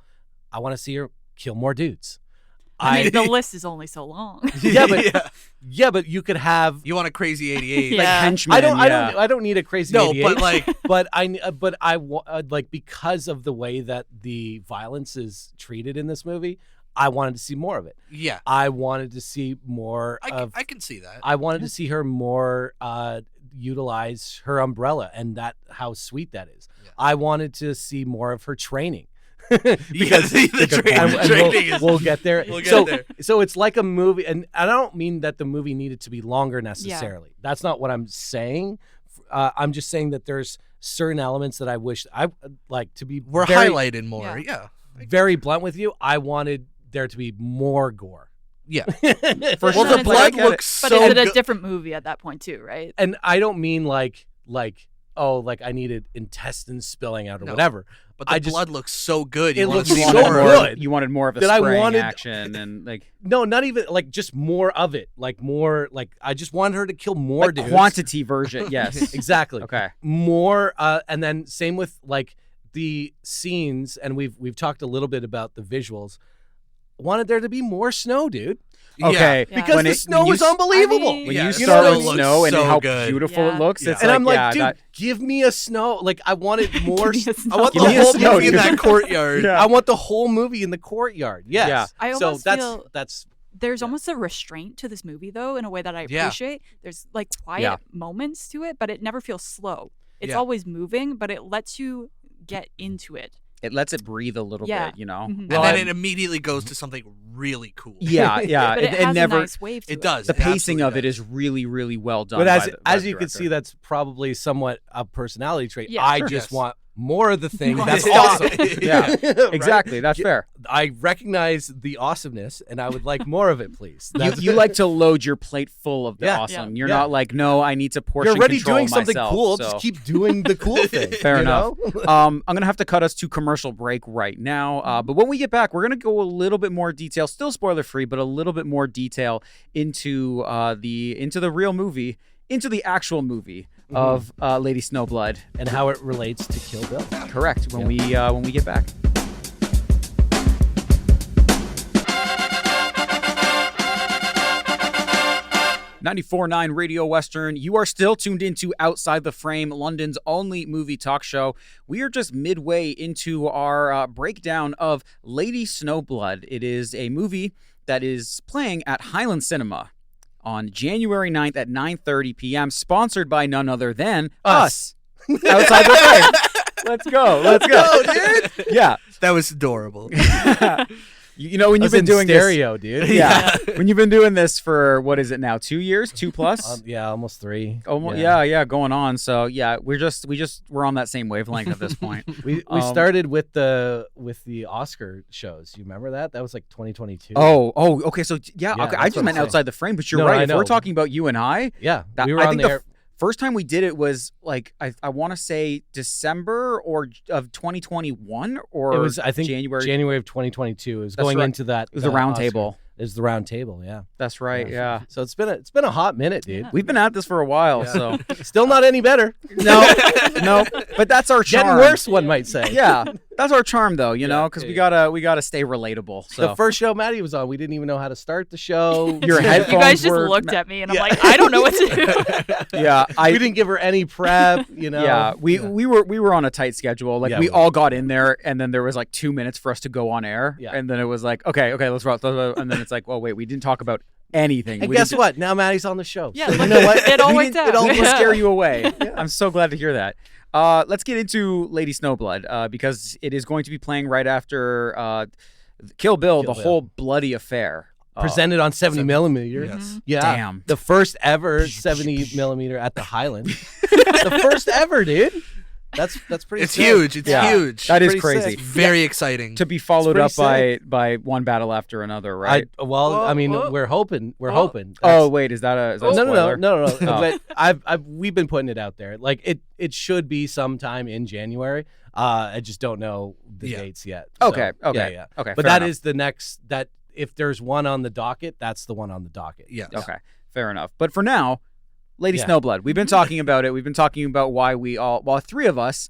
Speaker 10: I want to see her kill more dudes.
Speaker 2: I mean, the list is only so long.
Speaker 10: But you could have.
Speaker 11: You want a crazy 88?
Speaker 9: Like henchmen.
Speaker 10: I don't need a crazy 88.
Speaker 11: But like,
Speaker 10: but I like, because of the way that the violence is treated in this movie, I wanted to see more of it.
Speaker 11: Yeah.
Speaker 10: I wanted to see more
Speaker 11: I can see that.
Speaker 10: I wanted to see her more utilize her umbrella, and how sweet that is. Yeah. I wanted to see more of her training. Because we'll get there. So it's like a movie, and I don't mean that the movie needed to be longer necessarily. Yeah. That's not what I'm saying. I'm just saying that there's certain elements that I wish I like to be
Speaker 11: highlighted more. Yeah.
Speaker 10: Very blunt with you. I wanted there to be more gore.
Speaker 11: Yeah.
Speaker 2: Well,
Speaker 11: the blood looks so
Speaker 2: good. But is it a different movie at that point too, right?
Speaker 10: And I don't mean like I needed intestines spilling out or whatever.
Speaker 11: But the blood looks so good.
Speaker 10: It looks so good.
Speaker 9: You wanted more of the spraying action and like.
Speaker 10: No, not even like, just more of it. Like more, like, I just wanted her to kill more dudes.
Speaker 9: Quantity version, yes.
Speaker 10: Exactly.
Speaker 9: Okay.
Speaker 10: More, and then same with like the scenes, and we've talked a little bit about the visuals. Wanted there to be more snow, dude.
Speaker 9: Okay,
Speaker 10: because the snow is unbelievable.
Speaker 9: When you saw the snow and how
Speaker 11: good.
Speaker 9: beautiful it looks, it's
Speaker 10: and
Speaker 9: like,
Speaker 10: I'm like, dude, give me a snow. Like, I wanted more.
Speaker 11: I want the whole movie in that courtyard.
Speaker 10: I want the whole movie in the courtyard. Yes. Yeah.
Speaker 2: I almost feel
Speaker 10: that's.
Speaker 2: There's almost a restraint to this movie, though, in a way that I appreciate. There's like quiet moments to it, but it never feels slow. It's always moving, but it lets you get into it.
Speaker 9: It lets it breathe a little bit, you know?
Speaker 11: And then it immediately goes to something really cool.
Speaker 9: Yeah.
Speaker 2: But it has
Speaker 9: never,
Speaker 2: a nice wave to it.
Speaker 11: It does.
Speaker 9: The pacing of it is really, really well done.
Speaker 10: But as
Speaker 9: by
Speaker 10: you
Speaker 9: the
Speaker 10: can see, that's probably somewhat a personality trait.
Speaker 2: Yeah,
Speaker 10: I just want more of the thing, that's
Speaker 11: Stop.
Speaker 10: awesome.
Speaker 9: Yeah,
Speaker 10: Right?
Speaker 9: exactly. That's fair.
Speaker 10: I recognize the awesomeness, and I would like more of it, please.
Speaker 9: You like to load your plate full of the
Speaker 10: Yeah.
Speaker 9: awesome.
Speaker 2: Yeah.
Speaker 9: You're
Speaker 10: Yeah.
Speaker 9: not like, no, I need to portion
Speaker 10: You're already
Speaker 9: control
Speaker 10: doing something
Speaker 9: myself,
Speaker 10: cool.
Speaker 9: so.
Speaker 10: Just keep doing the cool thing.
Speaker 9: Fair
Speaker 10: you
Speaker 9: enough.
Speaker 10: know?
Speaker 9: I'm gonna have to cut us to commercial break right now. But when we get back, we're gonna go a little bit more detail, still spoiler free, but a little bit more detail into the real movie, into the actual movie of Lady Snowblood.
Speaker 10: And how it relates to Kill Bill.
Speaker 9: Correct. When we get back. .949 Radio Western. You are still tuned into Outside the Frame, London's only movie talk show. We are just midway into our breakdown of Lady Snowblood. It is a movie that is playing at Highland Cinema on January 9th at 9:30 p.m., sponsored by none other than us. Outside the Frame. Let's go. Let's go.
Speaker 11: Dude.
Speaker 9: Yeah.
Speaker 11: That was adorable.
Speaker 9: You know, when you've
Speaker 10: That's
Speaker 9: been doing
Speaker 10: stereo, dude.
Speaker 9: Yeah. When you've been doing this for, what is it now, 2 years, 2+?
Speaker 10: Yeah, almost 3.
Speaker 9: Almost, yeah, going on. So yeah, we're on that same wavelength at this point.
Speaker 10: We started with the Oscar shows. You remember that? That was like 2022.
Speaker 9: Oh, okay. So yeah, okay.
Speaker 10: that's
Speaker 9: I just
Speaker 10: what
Speaker 9: meant
Speaker 10: I'm
Speaker 9: outside the frame, but you're
Speaker 10: No,
Speaker 9: right.
Speaker 10: I
Speaker 9: If we're
Speaker 10: know.
Speaker 9: talking about you and I,
Speaker 10: Yeah,
Speaker 9: that,
Speaker 10: we were
Speaker 9: I
Speaker 10: on
Speaker 9: think
Speaker 10: there.
Speaker 9: the first time we did it was like I want to say December of 2021 or
Speaker 10: It was, I think,
Speaker 9: January
Speaker 10: of 2022. It was
Speaker 9: That's
Speaker 10: going
Speaker 9: right.
Speaker 10: into that.
Speaker 9: It was the round
Speaker 10: Oscar.
Speaker 9: table.
Speaker 10: It was the round table. Yeah.
Speaker 9: That's right. Yeah.
Speaker 10: So it's been a hot minute, dude.
Speaker 9: We've been at this for a while, so
Speaker 10: Still not any better.
Speaker 9: no, but that's our charm.
Speaker 10: Getting worse, one might say.
Speaker 9: Yeah, that's our charm, though. You know, because we gotta stay relatable. So
Speaker 10: The first show Maddy was on, we didn't even know how to start the show.
Speaker 9: Your headphones
Speaker 2: You guys just
Speaker 9: were
Speaker 2: looked at me, and I'm like, I don't know what to do.
Speaker 9: Yeah,
Speaker 10: we didn't give her any prep. You know.
Speaker 9: Yeah, we were on a tight schedule. Like
Speaker 10: Yeah,
Speaker 9: we
Speaker 10: we
Speaker 9: all got in there, and then there was like 2 minutes for us to go on air.
Speaker 10: Yeah.
Speaker 9: And then it was like, okay, let's roll. And then it's like, well, wait, we didn't talk about anything.
Speaker 10: And
Speaker 9: We
Speaker 10: guess
Speaker 9: didn't-
Speaker 10: what? Now Maddie's on the show.
Speaker 2: Yeah,
Speaker 10: So
Speaker 2: look,
Speaker 10: you know what?
Speaker 2: it all
Speaker 9: We
Speaker 2: worked
Speaker 9: didn't-
Speaker 2: out.
Speaker 9: It all
Speaker 2: Yeah.
Speaker 9: scare you away. I'm so glad to hear that. Let's get into Lady Snowblood because it is going to be playing right after Kill Bill, the
Speaker 10: Bill.
Speaker 9: whole bloody affair.
Speaker 10: Presented on 70 millimeter.
Speaker 11: Yes.
Speaker 10: Yeah.
Speaker 9: Damn.
Speaker 10: The first ever 70 millimeter at the Highland. The first ever, dude. That's pretty.
Speaker 11: It's
Speaker 10: sick.
Speaker 11: huge. It's
Speaker 9: Yeah.
Speaker 11: huge.
Speaker 9: That is
Speaker 10: Pretty
Speaker 9: crazy.
Speaker 10: sick.
Speaker 11: Very exciting.
Speaker 9: To be followed
Speaker 10: pretty
Speaker 9: up by one battle after another, right?
Speaker 10: I mean,
Speaker 2: Whoa.
Speaker 10: we're hoping. We're hoping.
Speaker 9: Oh wait, is that a
Speaker 10: No.
Speaker 9: spoiler? Oh.
Speaker 10: But we've been putting it out there. Like it should be sometime in January. I just don't know the dates yet. So,
Speaker 9: Okay.
Speaker 10: Yeah.
Speaker 9: Okay.
Speaker 10: But
Speaker 9: fair
Speaker 10: that
Speaker 9: enough.
Speaker 10: is the next. That if there's one on the docket, that's the one on the docket.
Speaker 11: Yes.
Speaker 9: Okay, fair enough. But for now, Lady
Speaker 10: Yeah.
Speaker 9: Snowblood, we've been talking about it. We've been talking about why three of us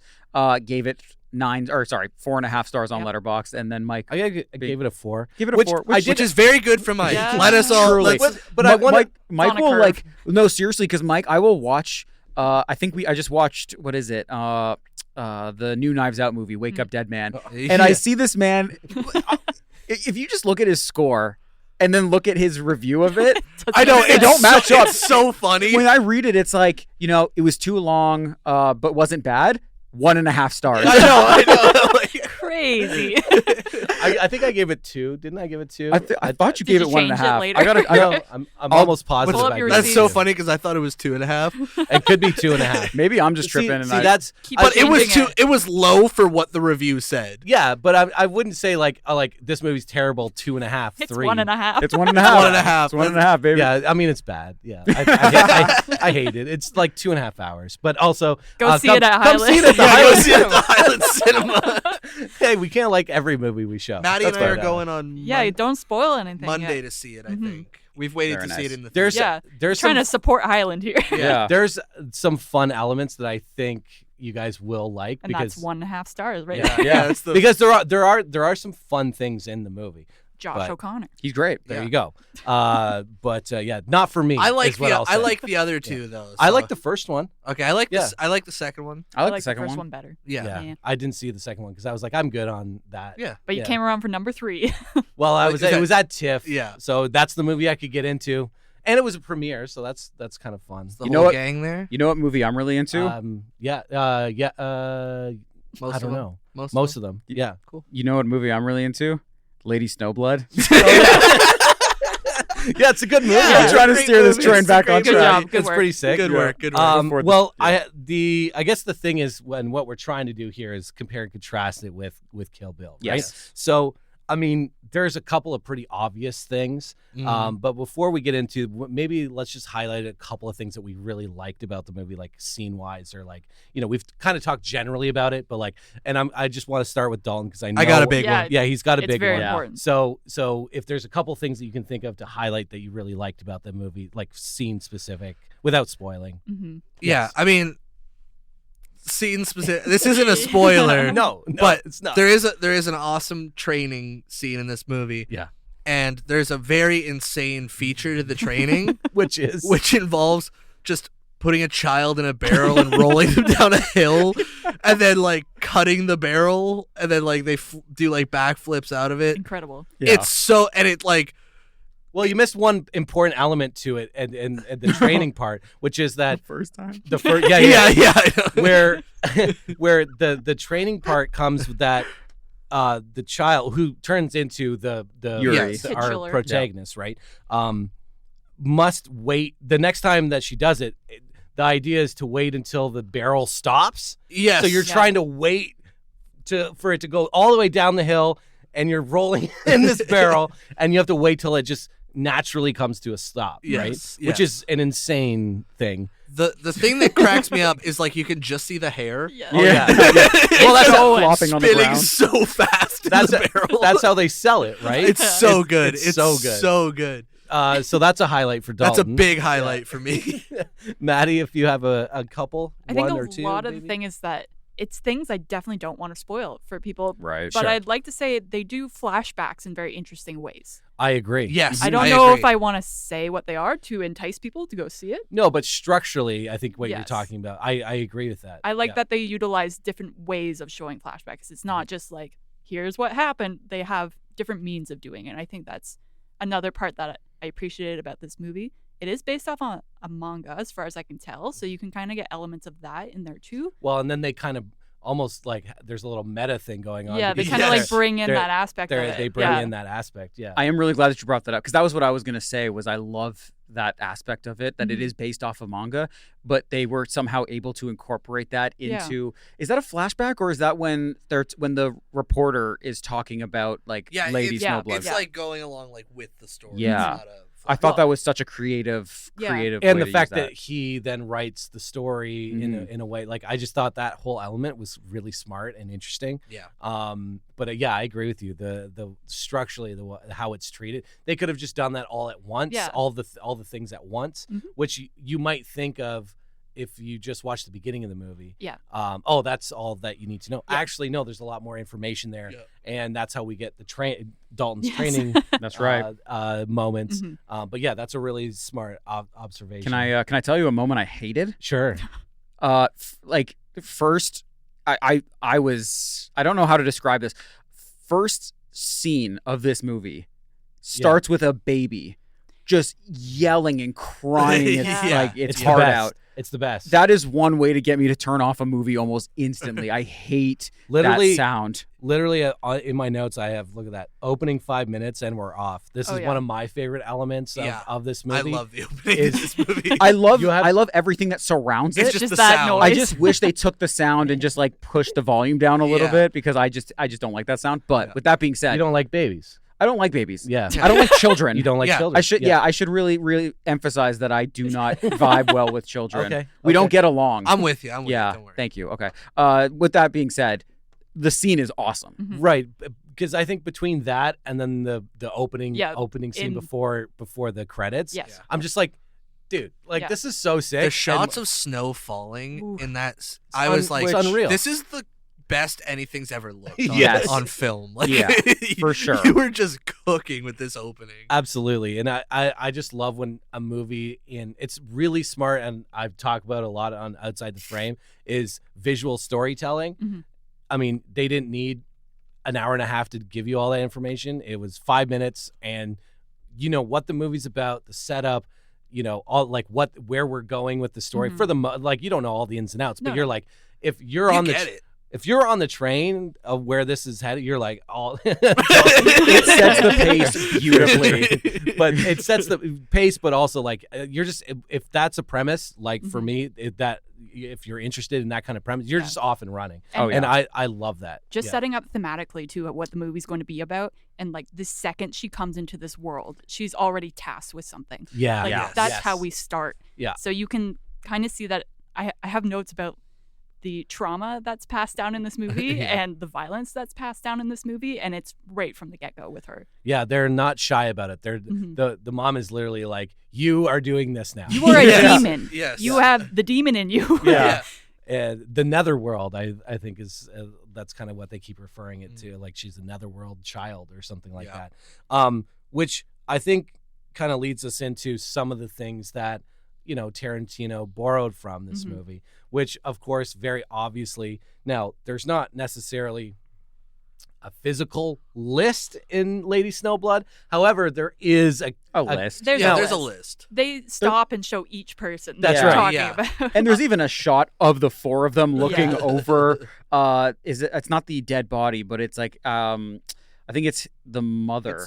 Speaker 9: gave it 4.5 stars on
Speaker 2: Yep.
Speaker 9: Letterboxd, and then Mike
Speaker 10: I gave it a 4.
Speaker 9: give it a
Speaker 10: which
Speaker 9: 4.
Speaker 11: Which is very good for Mike.
Speaker 2: Yeah.
Speaker 11: Let us all.
Speaker 9: Truly.
Speaker 10: But I want
Speaker 9: Mike
Speaker 2: on a
Speaker 9: will
Speaker 2: curve.
Speaker 9: like no seriously because Mike, I will watch. I just watched what is it? The new Knives Out movie, Wake Up Dead Man, and I see this man. If you just look at his score and then look at his review of it, I don't. It don't match up.
Speaker 11: It's so funny.
Speaker 9: When I read it, it's like, it was too long, but wasn't bad. 1.5 stars.
Speaker 11: I know. Like,
Speaker 2: Crazy.
Speaker 10: I think I gave it 2. Didn't I give it 2?
Speaker 9: I thought you
Speaker 2: Did
Speaker 9: gave
Speaker 2: you
Speaker 9: it
Speaker 2: change it
Speaker 9: 1.5.
Speaker 2: later?
Speaker 9: I gotta.
Speaker 10: I'm almost positive.
Speaker 2: Pull up
Speaker 10: I
Speaker 2: your
Speaker 10: gave it
Speaker 11: that's so
Speaker 10: 2.
Speaker 11: funny because I thought it was 2.5.
Speaker 10: It could be 2.5.
Speaker 9: Maybe I'm just tripping.
Speaker 10: See, that's
Speaker 2: Keep
Speaker 11: But it was
Speaker 2: changing
Speaker 11: It was low for what the review said.
Speaker 10: yeah. But I wouldn't say like this movie's terrible. 2.5,
Speaker 2: It's
Speaker 10: 3.
Speaker 2: 1.5.
Speaker 9: It's 1.5.
Speaker 11: 1.5.
Speaker 9: It's 1.5, baby.
Speaker 10: Yeah, I mean it's bad. Yeah, I hate it. It's like 2.5 hours. But also
Speaker 2: Go see it at
Speaker 10: Come see it at the
Speaker 11: Yeah, go
Speaker 10: Highland
Speaker 11: see it at the
Speaker 10: Cinema.
Speaker 11: Highland Cinema.
Speaker 10: Hey, we can't like every movie we show.
Speaker 11: Maddie and
Speaker 10: That's
Speaker 11: I are
Speaker 10: fine.
Speaker 11: going on
Speaker 2: Yeah, don't spoil anything.
Speaker 11: Monday
Speaker 2: yet.
Speaker 11: to see it, I think. We've waited
Speaker 9: Very
Speaker 11: to see
Speaker 9: nice.
Speaker 11: it in the
Speaker 10: There's
Speaker 11: theater.
Speaker 2: Yeah,
Speaker 10: there's
Speaker 2: trying
Speaker 10: some
Speaker 2: to support Highland here.
Speaker 9: Yeah.
Speaker 10: there's some fun elements that I think you guys will like
Speaker 2: And
Speaker 10: because
Speaker 2: that's 1.5 stars right
Speaker 10: Yeah.
Speaker 2: there.
Speaker 11: Yeah, that's the
Speaker 10: because there are some fun things in the movie.
Speaker 2: Josh
Speaker 10: But-
Speaker 2: O'Connor.
Speaker 9: He's great.
Speaker 10: There
Speaker 11: Yeah.
Speaker 10: you go. But yeah, not for me.
Speaker 11: I like
Speaker 10: is what I'll
Speaker 11: I
Speaker 10: say.
Speaker 11: like the other two though.
Speaker 10: I
Speaker 11: so-
Speaker 10: like the first one.
Speaker 11: Okay, I like
Speaker 10: Yeah.
Speaker 11: this. I like the second one.
Speaker 9: I like the
Speaker 2: the
Speaker 9: second
Speaker 2: first
Speaker 9: one.
Speaker 2: one better.
Speaker 11: Yeah.
Speaker 2: Yeah.
Speaker 10: I didn't see the second one because I was like, I'm good on that.
Speaker 11: Yeah.
Speaker 2: But you
Speaker 10: Yeah.
Speaker 2: came around for number 3.
Speaker 10: Well,
Speaker 11: Like, is that-
Speaker 10: it was at TIFF.
Speaker 11: Yeah.
Speaker 10: So that's the movie I could get into, and it was a premiere, so that's kind of fun.
Speaker 11: The
Speaker 9: You know
Speaker 11: whole
Speaker 9: what-
Speaker 11: gang there.
Speaker 9: You know what movie I'm really into?
Speaker 10: Yeah.
Speaker 11: Most
Speaker 10: I
Speaker 11: of
Speaker 10: don't
Speaker 11: them?
Speaker 10: know.
Speaker 11: Most
Speaker 10: of them. Yeah.
Speaker 11: Cool.
Speaker 9: You know what movie I'm really into? Lady Snowblood.
Speaker 10: Yeah, it's a good movie.
Speaker 11: Yeah,
Speaker 9: I'm trying to
Speaker 11: great
Speaker 9: steer this
Speaker 11: movie.
Speaker 9: train
Speaker 11: It's a
Speaker 9: back
Speaker 11: great
Speaker 9: on
Speaker 2: Good
Speaker 9: track.
Speaker 2: job. Good
Speaker 10: It's
Speaker 2: work.
Speaker 10: pretty sick.
Speaker 11: Good work. Good work.
Speaker 10: Well, I guess the thing is what we're trying to do here is compare and contrast it with Kill Bill, right?
Speaker 9: Yes.
Speaker 10: So, I mean, there's a couple of pretty obvious things, but before we get into, maybe let's just highlight a couple of things that we really liked about the movie, like scene-wise, or like, we've kind of talked generally about it, but like, and I just want to start with Dalton because I know
Speaker 11: I got a big
Speaker 2: Yeah,
Speaker 11: one.
Speaker 10: Yeah, he's got a
Speaker 2: It's
Speaker 10: big
Speaker 2: very
Speaker 10: one.
Speaker 2: important.
Speaker 10: So if there's a couple things that you can think of to highlight that you really liked about the movie, like scene specific, without spoiling.
Speaker 2: Mm-hmm.
Speaker 11: Yeah,
Speaker 10: Yes.
Speaker 11: I mean, scene specific. This isn't a spoiler.
Speaker 10: No,
Speaker 11: but
Speaker 10: it's not.
Speaker 11: there is an awesome training scene in this movie.
Speaker 10: Yeah.
Speaker 11: And there's a very insane feature to the training,
Speaker 10: which
Speaker 11: involves just putting a child in a barrel and rolling them down a hill, and then like cutting the barrel, and then like they do like backflips out of it.
Speaker 2: Incredible.
Speaker 9: Yeah.
Speaker 11: It's so, and it like.
Speaker 10: Well, you missed one important element to it, and the training part, which is that
Speaker 9: First time.
Speaker 10: the first, where the training part comes with that the child who turns into
Speaker 9: Yuri.
Speaker 10: our
Speaker 2: Titular.
Speaker 10: protagonist, right? Must wait the next time that she does it. The idea is to wait until the barrel stops.
Speaker 11: Yes.
Speaker 10: So you're
Speaker 2: Yeah.
Speaker 10: trying to wait for it to go all the way down the hill, and you're rolling in this barrel, and you have to wait till it just naturally comes to a stop,
Speaker 11: Yes,
Speaker 10: right? Which
Speaker 11: yes.
Speaker 10: is an insane thing.
Speaker 11: The thing that cracks me up is like you can just see the hair.
Speaker 2: Yeah.
Speaker 10: Oh, yeah.
Speaker 11: Well,
Speaker 10: that's
Speaker 11: so
Speaker 9: flopping on the
Speaker 11: spinning
Speaker 9: ground.
Speaker 11: so fast. In
Speaker 10: That's
Speaker 11: the barrel.
Speaker 10: that's how they sell it, right?
Speaker 11: It's so good.
Speaker 10: It's so good.
Speaker 11: So good.
Speaker 10: So that's a highlight for Dalton.
Speaker 11: That's a big highlight for me.
Speaker 10: Maddie, if you have a couple,
Speaker 2: I think
Speaker 10: one
Speaker 2: a
Speaker 10: or two,
Speaker 2: lot of the
Speaker 10: maybe?
Speaker 2: thing is that it's things I definitely don't want to spoil for people.
Speaker 9: Right.
Speaker 2: But
Speaker 10: Sure.
Speaker 2: I'd like to say they do flashbacks in very interesting ways.
Speaker 10: I agree.
Speaker 11: Yes.
Speaker 2: I don't know
Speaker 11: agree.
Speaker 2: if I want to say what they are to entice people to go see it.
Speaker 10: No, but structurally, I think what you're
Speaker 2: Yes.
Speaker 10: talking about, I agree with that.
Speaker 2: I like
Speaker 10: Yeah.
Speaker 2: that they utilize different ways of showing flashbacks. It's not just like, here's what happened. They have different means of doing it. And I think that's another part that I appreciated about this movie. It is based off on a manga, as far as I can tell. So you can kind of get elements of that in there too.
Speaker 10: Well, and then they kind of almost like there's a little meta thing going on.
Speaker 2: Yeah, they
Speaker 10: because
Speaker 2: kind of like
Speaker 11: Yes.
Speaker 2: bring in
Speaker 10: they're-
Speaker 2: that aspect of it.
Speaker 10: They bring
Speaker 2: Yeah.
Speaker 10: in that aspect. Yeah.
Speaker 9: I am really glad that you brought that up because that was what I was going to say was I love that aspect of it, that it
Speaker 2: Mhm.
Speaker 9: is based off of manga, but they were somehow able to incorporate that
Speaker 2: Yeah.
Speaker 9: into, is that a flashback or is that when the reporter is talking about like
Speaker 11: Yeah,
Speaker 9: Lady
Speaker 11: it's,
Speaker 9: Snowblood?
Speaker 11: it's like going along like with the story.
Speaker 9: Yeah.
Speaker 11: It's not a
Speaker 9: I thought that was such a creative
Speaker 2: Yeah.
Speaker 9: way
Speaker 10: and the
Speaker 9: to
Speaker 10: fact
Speaker 9: use
Speaker 10: that he then writes the story
Speaker 9: Mhm.
Speaker 10: in a way, like I just thought that whole element was really smart and interesting.
Speaker 11: Yeah.
Speaker 10: But yeah, I agree with you. The structurally, how it's treated, they could have just done that all at once.
Speaker 2: Yeah.
Speaker 10: All the things at once,
Speaker 2: Mhm.
Speaker 10: which you might think of if you just watch the beginning of the movie.
Speaker 2: Yeah.
Speaker 10: Oh, that's all that you need to know.
Speaker 2: Yeah.
Speaker 10: Actually, no. There's a lot more information there,
Speaker 11: Yeah.
Speaker 10: and that's how we get the Dalton's
Speaker 2: Yes.
Speaker 10: training.
Speaker 9: That's right.
Speaker 10: Moments.
Speaker 2: Mhm.
Speaker 10: But yeah, that's a really smart observation.
Speaker 9: Can I tell you a moment I hated?
Speaker 10: Sure.
Speaker 9: Like first, I don't know how to describe this. First scene of this movie starts with a baby just yelling and crying its
Speaker 11: Yeah.
Speaker 9: like its
Speaker 10: the
Speaker 9: heart
Speaker 10: best.
Speaker 9: out.
Speaker 10: It's the best.
Speaker 9: That is one way to get me to turn off a movie almost instantly. I hate
Speaker 10: Literally-
Speaker 9: that sound.
Speaker 10: Literally in my notes, I have, look at that, opening 5 minutes and we're off. This
Speaker 2: Oh,
Speaker 10: is
Speaker 2: yeah.
Speaker 10: one of my favorite elements
Speaker 11: Yeah.
Speaker 10: of this
Speaker 11: I
Speaker 10: movie.
Speaker 11: love the opening
Speaker 10: is-
Speaker 11: of this movie.
Speaker 9: I love
Speaker 10: You have-
Speaker 9: I love everything that surrounds
Speaker 11: It's
Speaker 9: it.
Speaker 11: just
Speaker 2: Just
Speaker 11: the
Speaker 2: that
Speaker 11: sound.
Speaker 2: noise.
Speaker 9: I just wish they took the sound and just like pushed the volume down a little
Speaker 11: Yeah.
Speaker 9: bit because I just don't like that sound. But
Speaker 11: Yeah.
Speaker 9: with that being said,
Speaker 10: You don't like babies.
Speaker 9: I don't like babies.
Speaker 10: Yeah.
Speaker 9: I don't like children.
Speaker 10: You don't like
Speaker 11: Yeah.
Speaker 10: children.
Speaker 9: I should really emphasize that I do not vibe well with children.
Speaker 10: Okay,
Speaker 9: We don't
Speaker 10: okay.
Speaker 9: get along.
Speaker 11: I'm with you. I'm with
Speaker 9: yeah.
Speaker 11: you. Don't worry.
Speaker 9: Thank you. Okay. With that being said, the scene is awesome.
Speaker 2: Mhm.
Speaker 10: Right. Because I think between that and then the opening
Speaker 2: Yeah,
Speaker 10: opening scene
Speaker 2: in-
Speaker 10: before the credits,
Speaker 2: Yes.
Speaker 10: I'm just like, dude, like
Speaker 2: Yeah.
Speaker 10: this is so sick.
Speaker 11: The shots
Speaker 10: and
Speaker 11: of snow falling
Speaker 2: Oof.
Speaker 11: in that, I was like,
Speaker 10: it's unreal.
Speaker 11: this is the best anything's ever looked on,
Speaker 9: Yes.
Speaker 11: on film. Like,
Speaker 9: Yeah, for sure.
Speaker 11: You were just cooking with this opening.
Speaker 10: Absolutely. And I just love when a movie it's really smart, and I've talked about a lot on Outside the Frame, is visual storytelling.
Speaker 2: Mhm.
Speaker 10: I mean, they didn't need an hour and a half to give you all that information. It was 5 minutes, and you know what the movie's about, the setup, you know, all like where we're going with the story
Speaker 2: Mhm.
Speaker 10: for the like, you don't know all the ins and outs, but
Speaker 2: No,
Speaker 10: you're
Speaker 2: no.
Speaker 10: like, if you're
Speaker 11: You
Speaker 10: on the
Speaker 11: get it.
Speaker 10: if you're on the train of where this is headed, you're like, oh,
Speaker 9: It sets the pace beautifully.
Speaker 10: but it sets the pace, but also like you're just if that's a premise, like for me, that if you're interested in that kind of premise, you're just off and running. And I love that.
Speaker 2: Just setting up thematically too what the movie's going to be about, and like the second she comes into this world, she's already tasked with something.
Speaker 10: Yeah,
Speaker 2: like that's how we start.
Speaker 10: Yeah.
Speaker 2: So you can kind of see that. I have notes about the trauma that's passed down in this movie and the violence that's passed down in this movie, and it's right from the get-go with her.
Speaker 10: Yeah, they're not shy about it. They're the mom is literally like, you are doing this now.
Speaker 2: You are a demon.
Speaker 11: Yes.
Speaker 2: You have the demon in you.
Speaker 10: Yeah. The netherworld, I think, is that's kind of what they keep referring it to, like she's a netherworld child or something like that. Which I think kind of leads us into some of the things that Tarantino borrowed from this movie, which of course, very obviously, now there's not necessarily a physical list in Lady Snowblood. However, there is a
Speaker 9: list.
Speaker 2: There's
Speaker 11: a list.
Speaker 2: They stop and show each person
Speaker 10: That's
Speaker 2: they're
Speaker 10: right.
Speaker 2: talking about.
Speaker 9: And there's even a shot of the four of them looking over. It's not the dead body, but it's like I think it's the mother.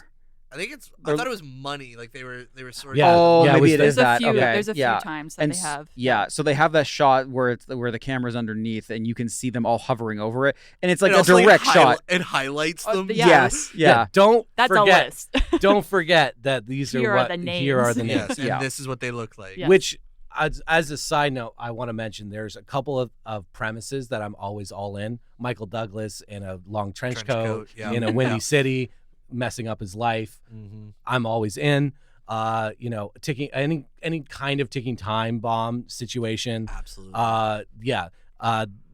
Speaker 11: I thought it was money. Like they were sort of.
Speaker 10: Yeah.
Speaker 9: Oh,
Speaker 10: Yeah,
Speaker 9: maybe it is
Speaker 2: There's a
Speaker 9: that.
Speaker 2: few.
Speaker 9: Okay.
Speaker 2: There's a few
Speaker 9: yeah.
Speaker 2: times that
Speaker 9: And
Speaker 2: they have.
Speaker 9: Yeah, so they have that shot where the camera's underneath, and you can see them all hovering over it, and it's like
Speaker 11: It
Speaker 9: a
Speaker 11: also,
Speaker 9: direct shot.
Speaker 11: It highlights them.
Speaker 2: Yeah.
Speaker 9: Yes, yeah.
Speaker 10: Don't
Speaker 2: That's
Speaker 10: forget.
Speaker 2: a list.
Speaker 10: Don't forget that these
Speaker 2: Here
Speaker 10: are
Speaker 2: are
Speaker 10: what
Speaker 2: the names.
Speaker 10: here are the names.
Speaker 11: Yes, and
Speaker 9: Yeah.
Speaker 11: this is what they look like.
Speaker 2: Yeah.
Speaker 10: Which, as a side note, I want to mention there's a couple of premises that I'm always all in. Michael Douglas in a long trench coat
Speaker 11: yeah.
Speaker 10: in a windy city, messing up his life. I'm always in. Ticking any kind of ticking time bomb situation.
Speaker 11: Absolutely.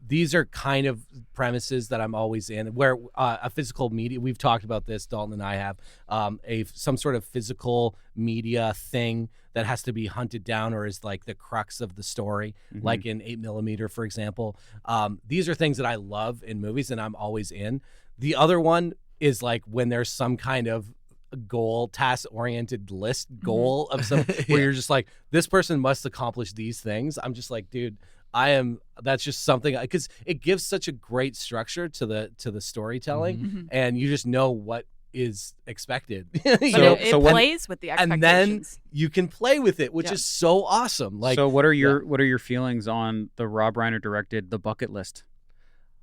Speaker 10: These are kind of premises that I'm always in, where a physical media, we've talked about this, Dalton and I have, some sort of physical media thing that has to be hunted down or is like the crux of the story, like in 8mm, for example. These are things that I love in movies and I'm always in. The other one is like when there's some kind of goal, task-oriented list goal of some, where you're just like, this person must accomplish these things. I'm just like, dude, that's just something, because it gives such a great structure to the storytelling, and you just know what is expected.
Speaker 2: But it plays with the expectations.
Speaker 10: And then you can play with it, which is so awesome. Like,
Speaker 9: so what are your feelings on the Rob Reiner directed The Bucket List?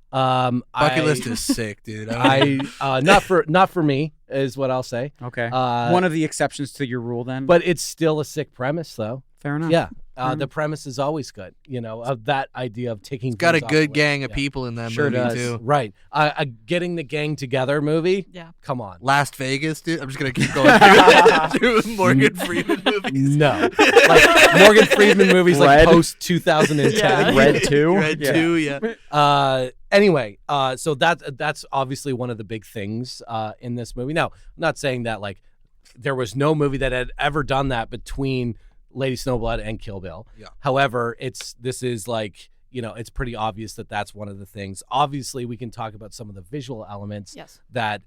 Speaker 11: Bucket list is sick, dude.
Speaker 10: Not for me is what I'll say.
Speaker 9: Okay. One of the exceptions to your rule then.
Speaker 10: But it's still a sick premise, though.
Speaker 9: Fair enough.
Speaker 10: Yeah. The premise is always good, of that idea of taking.
Speaker 11: It's got a
Speaker 10: things off
Speaker 11: good
Speaker 10: the
Speaker 11: gang
Speaker 10: list.
Speaker 11: of people in that
Speaker 9: Sure
Speaker 11: movie
Speaker 9: does.
Speaker 11: too.
Speaker 10: Right. Getting the gang together movie.
Speaker 2: Yeah.
Speaker 10: Come on.
Speaker 11: Las Vegas, dude. I'm just gonna keep going through Morgan Freeman movies.
Speaker 10: No. Like Morgan Freeman movies, like
Speaker 9: Red.
Speaker 10: post 2010.
Speaker 2: Yeah.
Speaker 9: Red 2?
Speaker 11: Red 2, yeah.
Speaker 10: Anyway, so that's obviously one of the big things in this movie. Now, I'm not saying that like there was no movie that had ever done that between Lady Snowblood and Kill Bill.
Speaker 11: Yeah.
Speaker 10: However, this is like, it's pretty obvious that that's one of the things. Obviously, we can talk about some of the visual elements.
Speaker 2: Yes.
Speaker 10: That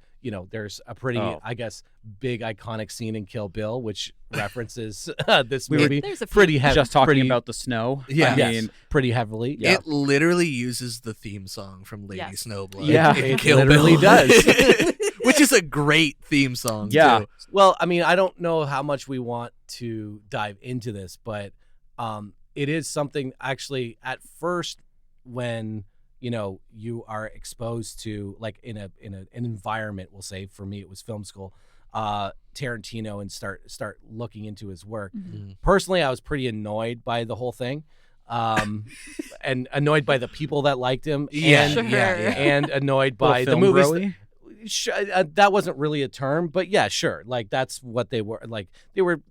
Speaker 10: there's a pretty, I guess, big iconic scene in Kill Bill which references this movie.
Speaker 2: There's a few.
Speaker 10: Pretty heavy.
Speaker 9: Just talking about the snow.
Speaker 11: Yeah.
Speaker 9: I mean,
Speaker 10: pretty heavily.
Speaker 9: Yeah.
Speaker 11: It literally uses the theme song from Lady
Speaker 2: Yes.
Speaker 11: Snowblood.
Speaker 9: Yeah.
Speaker 11: in
Speaker 10: It
Speaker 11: Kill
Speaker 10: literally
Speaker 11: Bill.
Speaker 10: does.
Speaker 11: Which is a great theme song.
Speaker 9: Yeah.
Speaker 11: too.
Speaker 10: Well, I mean, I don't know how much we want to dive into this, but it is something actually at first when you are exposed to, like, in an environment, we'll say, for me it was film school, Tarantino, and start looking into his work. Personally, I was pretty annoyed by the whole thing. And annoyed by the people that liked him, and annoyed by the movies.
Speaker 9: Broy?
Speaker 10: That wasn't really a term, but yeah, sure. Like, that's what they were. Like, they were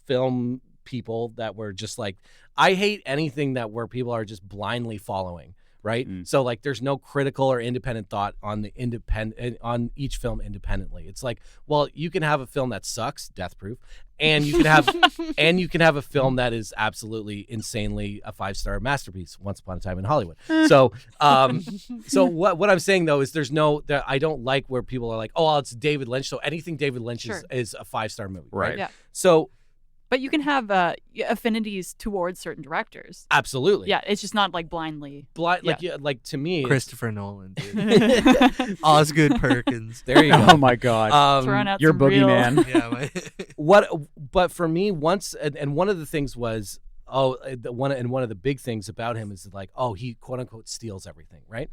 Speaker 10: film people that were just like, I hate anything where people are just blindly following, right? So like, there's no critical or independent thought on on each film independently. It's like, well, you can have a film that sucks, Death Proof, and you can have a film that is absolutely insanely a 5-star masterpiece, Once Upon a Time in Hollywood. So so what I'm saying though is I don't like where people are like, oh, well, it's David Lynch, so anything David Lynch is a 5-star movie, right?
Speaker 2: Yeah.
Speaker 10: So
Speaker 2: But you can have affinities towards certain directors.
Speaker 10: Absolutely.
Speaker 2: Yeah, it's just not like blindly.
Speaker 10: Like to me,
Speaker 11: Christopher Nolan, dude. Osgood Perkins.
Speaker 10: There you go.
Speaker 9: Oh my God.
Speaker 2: Throwing out
Speaker 9: You're
Speaker 2: some real-
Speaker 9: boogeyman.
Speaker 11: Yeah,
Speaker 10: But for me, once and one of the things was one of the big things about him is like, he quote unquote steals everything, right?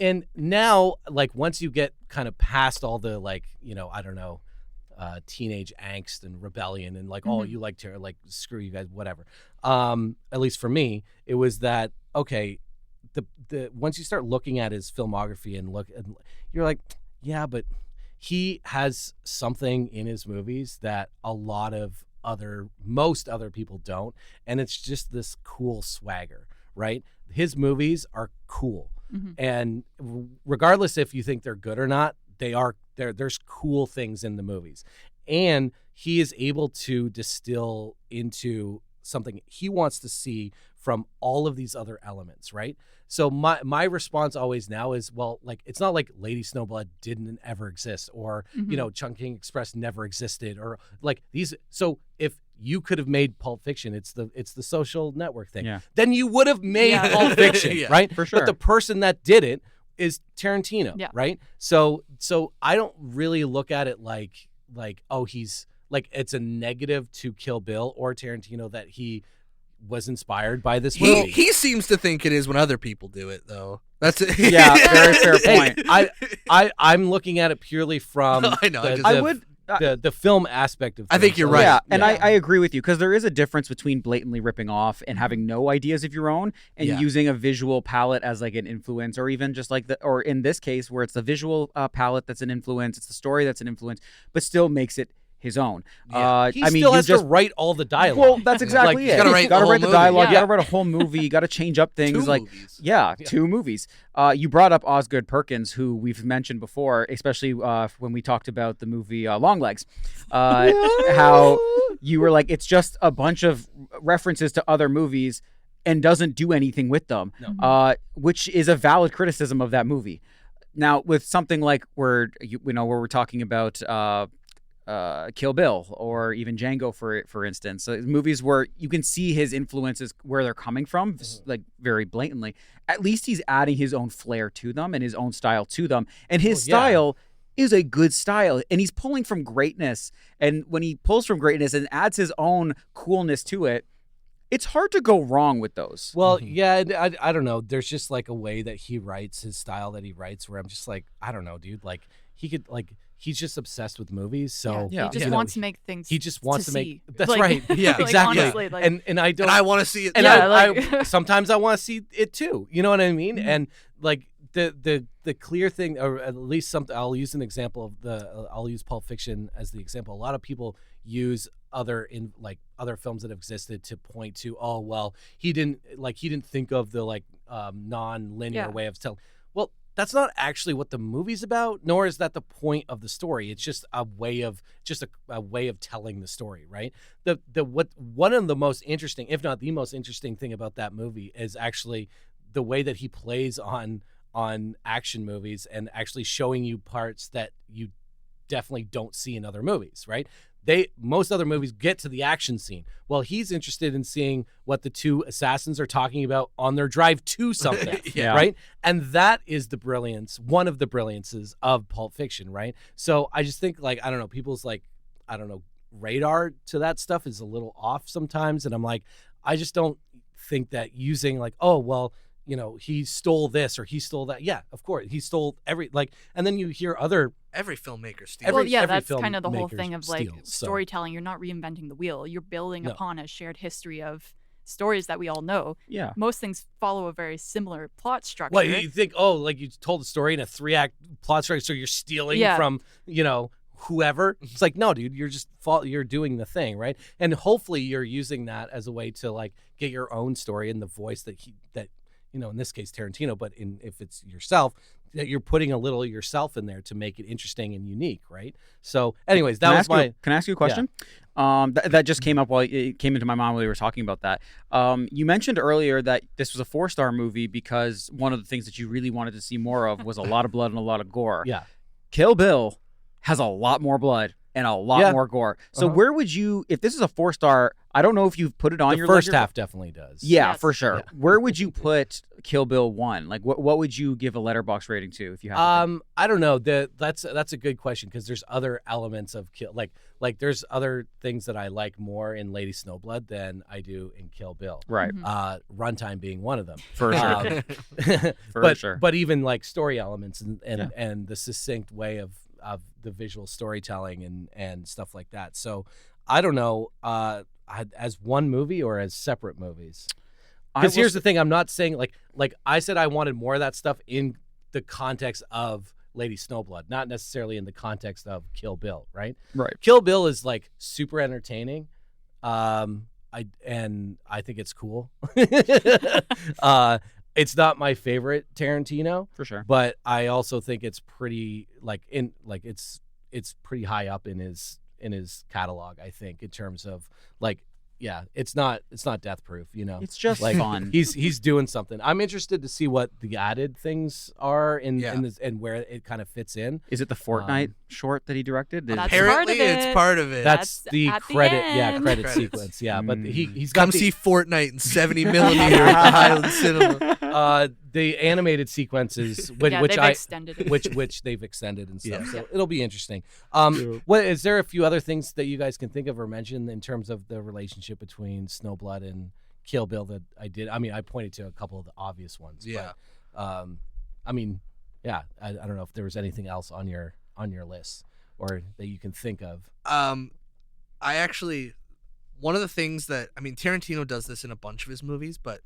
Speaker 10: And now, like, once you get kind of past all the, like, I don't know, teenage angst and rebellion and like, you like terror, like, screw you guys, whatever. At least for me, it was that, okay, the once you start looking at his filmography and you're like, yeah, but he has something in his movies that most other people don't. And it's just this cool swagger, right? His movies are cool. And regardless if you think they're good or not, there's cool things in the movies. And he is able to distill into something he wants to see from all of these other elements, right? So my response always now is, well, like, it's not like Lady Snowblood didn't ever exist, or Chungking Express never existed, or like these. So if you could have made Pulp Fiction, it's the Social Network thing.
Speaker 9: Yeah.
Speaker 10: Then you would have made Pulp Fiction, right?
Speaker 9: For sure.
Speaker 10: But the person that did it is Tarantino,
Speaker 2: Yeah.
Speaker 10: right? So I don't really look at it like he's like it's a negative to Kill Bill or Tarantino that he was inspired by this movie.
Speaker 11: He seems to think it is when other people do it, though. That's it.
Speaker 9: Yeah, very fair point.
Speaker 10: I'm looking at it purely from
Speaker 11: I know.
Speaker 10: the film aspect of things.
Speaker 11: I think you're right.
Speaker 9: Yeah, and I agree with you, because there is a difference between blatantly ripping off and having no ideas of your own and using a visual palette as like an influence, or even just like or in this case where it's the visual palette that's an influence, it's the story that's an influence, but still makes it his own.
Speaker 10: Yeah. He still has to write all the dialogue.
Speaker 9: Well, that's exactly it.
Speaker 11: You gotta write the whole
Speaker 9: dialogue.
Speaker 11: movie.
Speaker 9: You gotta write a whole movie. You gotta change up things. Two movies. You brought up Osgood Perkins, who we've mentioned before, especially when we talked about the movie Longlegs. How you were like, it's just a bunch of references to other movies and doesn't do anything with them, which is a valid criticism of that movie. Now, with something like where we're talking about Kill Bill or even Django, for instance, so movies where you can see his influences, where they're coming from, like very blatantly. At least he's adding his own flair to them and his own style to them, and his style is a good style, and he's pulling from greatness. And when he pulls from greatness and adds his own coolness to it, it's hard to go wrong with those.
Speaker 10: Well, I don't know. There's just like a way that he writes, his style that he writes, where I'm just like, I don't know, dude. Like he could like. He's just obsessed with movies, so
Speaker 2: he just wants to make things.
Speaker 10: He just wants to make.
Speaker 2: see.
Speaker 10: That's
Speaker 2: like,
Speaker 10: right. Yeah,
Speaker 2: like,
Speaker 10: exactly.
Speaker 2: Honestly, like,
Speaker 10: and I don't.
Speaker 11: And I want to see it.
Speaker 10: And
Speaker 2: Yeah,
Speaker 10: I sometimes I want to see it too. You know what I mean? And like the clear thing, or at least something. I'll use an example of I'll use Pulp Fiction as the example. A lot of people use other films that have existed to point to, oh well, he didn't think of the non-linear way of telling. Well, that's not actually what the movie's about, nor is that the point of the story. It's just a way of telling the story, right? One of the most interesting, if not the most interesting thing about that movie is actually the way that he plays on action movies and actually showing you parts that you definitely don't see in other movies, right? Most other movies get to the action scene. Well, he's interested in seeing what the two assassins are talking about on their drive to something, right? And that is one of the brilliances of Pulp Fiction, right? So I just think, like, I don't know, people's radar to that stuff is a little off sometimes, and I'm like, I just don't think that using like, oh well, he stole this or he stole that. Yeah, of course, he stole and then you hear
Speaker 11: every filmmaker steals.
Speaker 2: Well, that's kind of the whole thing of like
Speaker 10: steals,
Speaker 2: storytelling. You're not reinventing the wheel. You're building upon a shared history of stories that we all know.
Speaker 9: Yeah.
Speaker 2: Most things follow a very similar plot structure.
Speaker 10: Well, you think, you told a story in a 3-act plot structure, so you're stealing from, whoever. It's like, no, dude, you're doing the thing, right? And hopefully you're using that as a way to like get your own story in the voice that in this case Tarantino, but if it's yourself, that you're putting a little yourself in there to make it interesting and unique, right? So, anyways,
Speaker 9: Can I ask you a question? Yeah. That just came up while it came into my mind while we were talking about that. You mentioned earlier that this was a 4-star movie because one of the things that you really wanted to see more of was a lot of blood and a lot of gore.
Speaker 10: Yeah.
Speaker 9: Kill Bill has a lot more blood and a lot more gore. So where would you, if this is a 4-star, I don't know if you've put it on your
Speaker 10: first
Speaker 9: ledger,
Speaker 10: half definitely does.
Speaker 9: Yeah,
Speaker 2: Yes.
Speaker 9: for sure.
Speaker 10: Yeah.
Speaker 9: Where would you put Kill Bill 1? Like, what would you give a letterbox rating to if you had to?
Speaker 10: I don't know. That's a good question because there's other elements of Kill, like there's other things that I like more in Lady Snowblood than I do in Kill Bill.
Speaker 9: Right.
Speaker 10: Runtime being one of them.
Speaker 9: For sure.
Speaker 10: but,
Speaker 9: sure.
Speaker 10: But even like story elements and the succinct way of the visual storytelling and stuff like that. So I don't know, as one movie or as separate movies. Because here's the thing, I'm not saying like I said I wanted more of that stuff in the context of Lady Snowblood, not necessarily in the context of Kill Bill, right?
Speaker 9: Right.
Speaker 10: Kill Bill is like super entertaining. I think it's cool. It's not my favorite Tarantino,
Speaker 9: For sure.
Speaker 10: but I also think it's pretty it's pretty high up in his catalog, I think, in terms of it's not death proof,
Speaker 9: It's just
Speaker 10: like
Speaker 9: fun.
Speaker 10: he's doing something. I'm interested to see what the added things are in this and where it kind of fits in.
Speaker 9: Is it the Fortnite short that he directed?
Speaker 2: Well, that's
Speaker 11: Apparently,
Speaker 2: part of
Speaker 11: it's
Speaker 2: it.
Speaker 11: part of it.
Speaker 10: That's the
Speaker 2: at the
Speaker 10: credit,
Speaker 2: end.
Speaker 10: credit
Speaker 11: Credits.
Speaker 10: sequence, but he's got
Speaker 11: Come see Fortnite in 70 millimeter at the Highland Cinema.
Speaker 10: the animated sequences, which
Speaker 2: they've extended it.
Speaker 10: which they've extended and stuff.
Speaker 11: Yeah.
Speaker 10: So it'll be interesting. What is there a few other things that you guys can think of or mention in terms of the relationship between Snowblood and Kill Bill that I did? I mean, I pointed to a couple of the obvious ones.
Speaker 11: Yeah.
Speaker 10: But, I mean, yeah. I don't know if there was anything else on your list or that you can think of.
Speaker 11: I actually, one of the things that, I mean, Tarantino does this in a bunch of his movies, but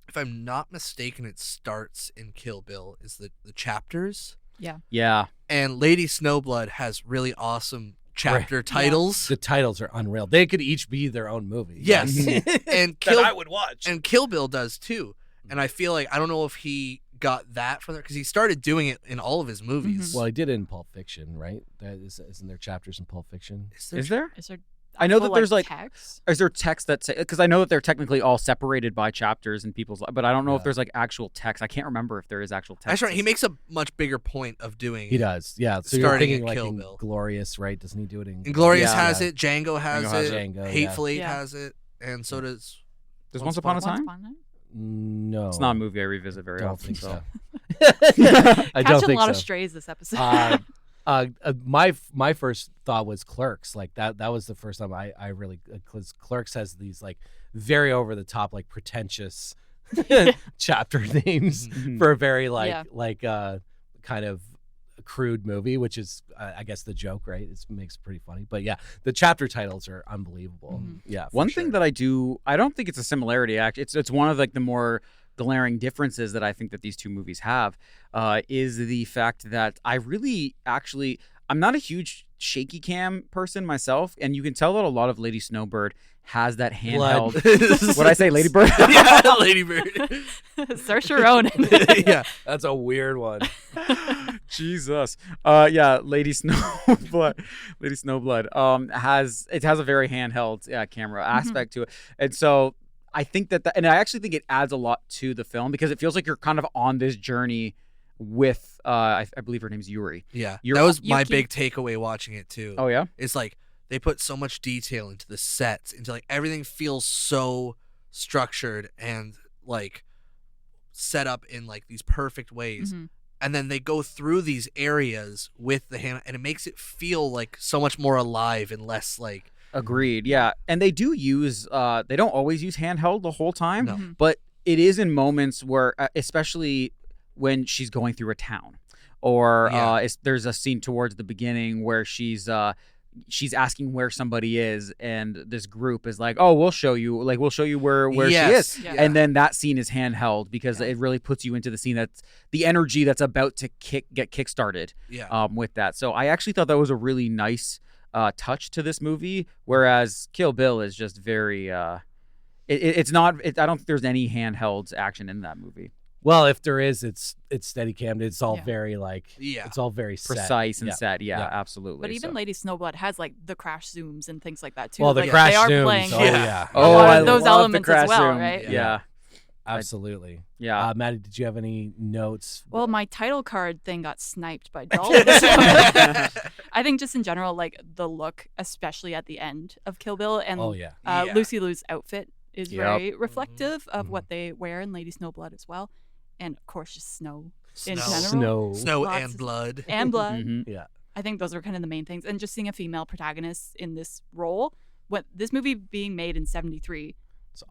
Speaker 11: if I'm not mistaken, it starts in Kill Bill, is the chapters.
Speaker 2: Yeah.
Speaker 9: Yeah.
Speaker 11: And Lady Snowblood has really awesome chapter titles.
Speaker 10: The titles are unreal. They could each be their own movie.
Speaker 11: Yes. And
Speaker 10: That I would watch.
Speaker 11: And Kill Bill does too. And I feel like, I don't know if he got that from there, because he started doing it in all of his movies.
Speaker 10: Well, he did it in Pulp Fiction, right? Isn't there chapters in Pulp Fiction?
Speaker 9: Is there?
Speaker 2: Is there
Speaker 9: I know that
Speaker 2: actual,
Speaker 9: there's
Speaker 2: text?
Speaker 9: Is there text that say, because I know that they're technically all separated by chapters in people's lives, but I don't know if there's like actual text. I can't remember if there is actual text.
Speaker 11: That's right. He makes a much bigger point of doing
Speaker 10: He
Speaker 11: it.
Speaker 10: does, yeah. So
Speaker 11: Starting
Speaker 10: you're
Speaker 11: at
Speaker 10: thinking like
Speaker 11: Kill
Speaker 10: in
Speaker 11: Bill.
Speaker 10: Glorious, right? Doesn't he do it in?
Speaker 11: Inglorious
Speaker 9: Yeah.
Speaker 11: has it. Django has
Speaker 9: Django has
Speaker 11: it.
Speaker 10: Django, yeah.
Speaker 11: Hateful Eight
Speaker 2: Yeah.
Speaker 11: has it. And so does...
Speaker 9: Does Once Upon a
Speaker 2: Once
Speaker 9: Time?
Speaker 2: Upon a Time?
Speaker 10: No,
Speaker 9: It's not a movie I revisit very
Speaker 10: Don't
Speaker 9: often.
Speaker 10: think so.
Speaker 2: Catching
Speaker 10: I don't
Speaker 2: a
Speaker 10: think
Speaker 2: lot
Speaker 10: so.
Speaker 2: of strays this episode.
Speaker 10: My first thought was Clerks. Like that was the first time I really, because Clerks has these like very over the top, like pretentious chapter names for a very kind of crude movie, which is I guess the joke, right? It makes it pretty funny. But yeah, the chapter titles are unbelievable. Yeah.
Speaker 9: One thing that I don't think it's a similarity. Actually, it's one of like the more glaring differences that I think that these two movies have is the fact that I really actually, I'm not a huge shaky cam person myself, and you can tell that a lot of Lady Snowbird has that handheld. What'd I say, Lady Bird?
Speaker 11: Yeah, Lady Bird.
Speaker 2: Saoirse Ronan.
Speaker 11: Yeah.
Speaker 10: That's a weird one.
Speaker 9: Jesus. Yeah, Lady Snowblood. Lady Snowblood has a very handheld camera aspect to it, and so I think and I actually think it adds a lot to the film because it feels like you're kind of on this journey with I believe her name's Yuri.
Speaker 11: Yeah,
Speaker 9: You're-
Speaker 11: that was my
Speaker 2: Yuki.
Speaker 11: big takeaway watching it too.
Speaker 9: Oh yeah.
Speaker 11: It's like they put so much detail into the sets, into like everything feels so structured and like set up in like these perfect ways. And then they go through these areas with the hand, and it makes it feel like so much more alive and less like.
Speaker 9: Agreed. Yeah, and they do use. They don't always use handheld the whole time,
Speaker 11: No.
Speaker 9: but it is in moments where, especially when she's going through a town, or there's a scene towards the beginning where she's asking where somebody is, and this group is like, "Oh, we'll show you. Like, we'll show you where
Speaker 11: Yes,
Speaker 9: she is."
Speaker 2: yeah.
Speaker 9: And then that scene is handheld because it really puts you into the scene. That's the energy that's about to get kickstarted.
Speaker 11: Yeah.
Speaker 9: With that, so I actually thought that was a really nice touch to this movie, whereas Kill Bill is just very it's not I don't think there's any handheld action in that movie.
Speaker 10: Well, if there is, it's steady cammed. It's all
Speaker 2: Yeah.
Speaker 10: very it's all very set.
Speaker 9: Precise and
Speaker 10: Yeah.
Speaker 9: set. Yeah,
Speaker 10: Yeah.
Speaker 9: absolutely.
Speaker 2: But even
Speaker 9: so.
Speaker 2: Lady Snowblood has like the crash zooms and things like that too.
Speaker 10: Well, the
Speaker 2: like,
Speaker 10: crash
Speaker 2: they are
Speaker 10: zooms.
Speaker 2: playing
Speaker 10: Oh
Speaker 11: Yeah.
Speaker 10: yeah.
Speaker 9: Oh,
Speaker 2: lot
Speaker 9: I
Speaker 2: of those
Speaker 9: love
Speaker 2: elements
Speaker 9: the crash
Speaker 2: as well,
Speaker 9: zoom.
Speaker 2: right?
Speaker 9: Yeah.
Speaker 10: Absolutely.
Speaker 9: Yeah.
Speaker 10: Maddy, did you have any notes?
Speaker 2: Well, my title card thing got sniped by Dalton. I think just in general, like the look, especially at the end of Kill Bill, and Lucy Liu's outfit is very reflective of what they wear in Lady Snowblood as well, and of course just snow in general.
Speaker 11: Snow and blood.
Speaker 2: And blood.
Speaker 10: Yeah.
Speaker 2: I think those are kind of the main things, and just seeing a female protagonist in this role. What this movie being made in '73.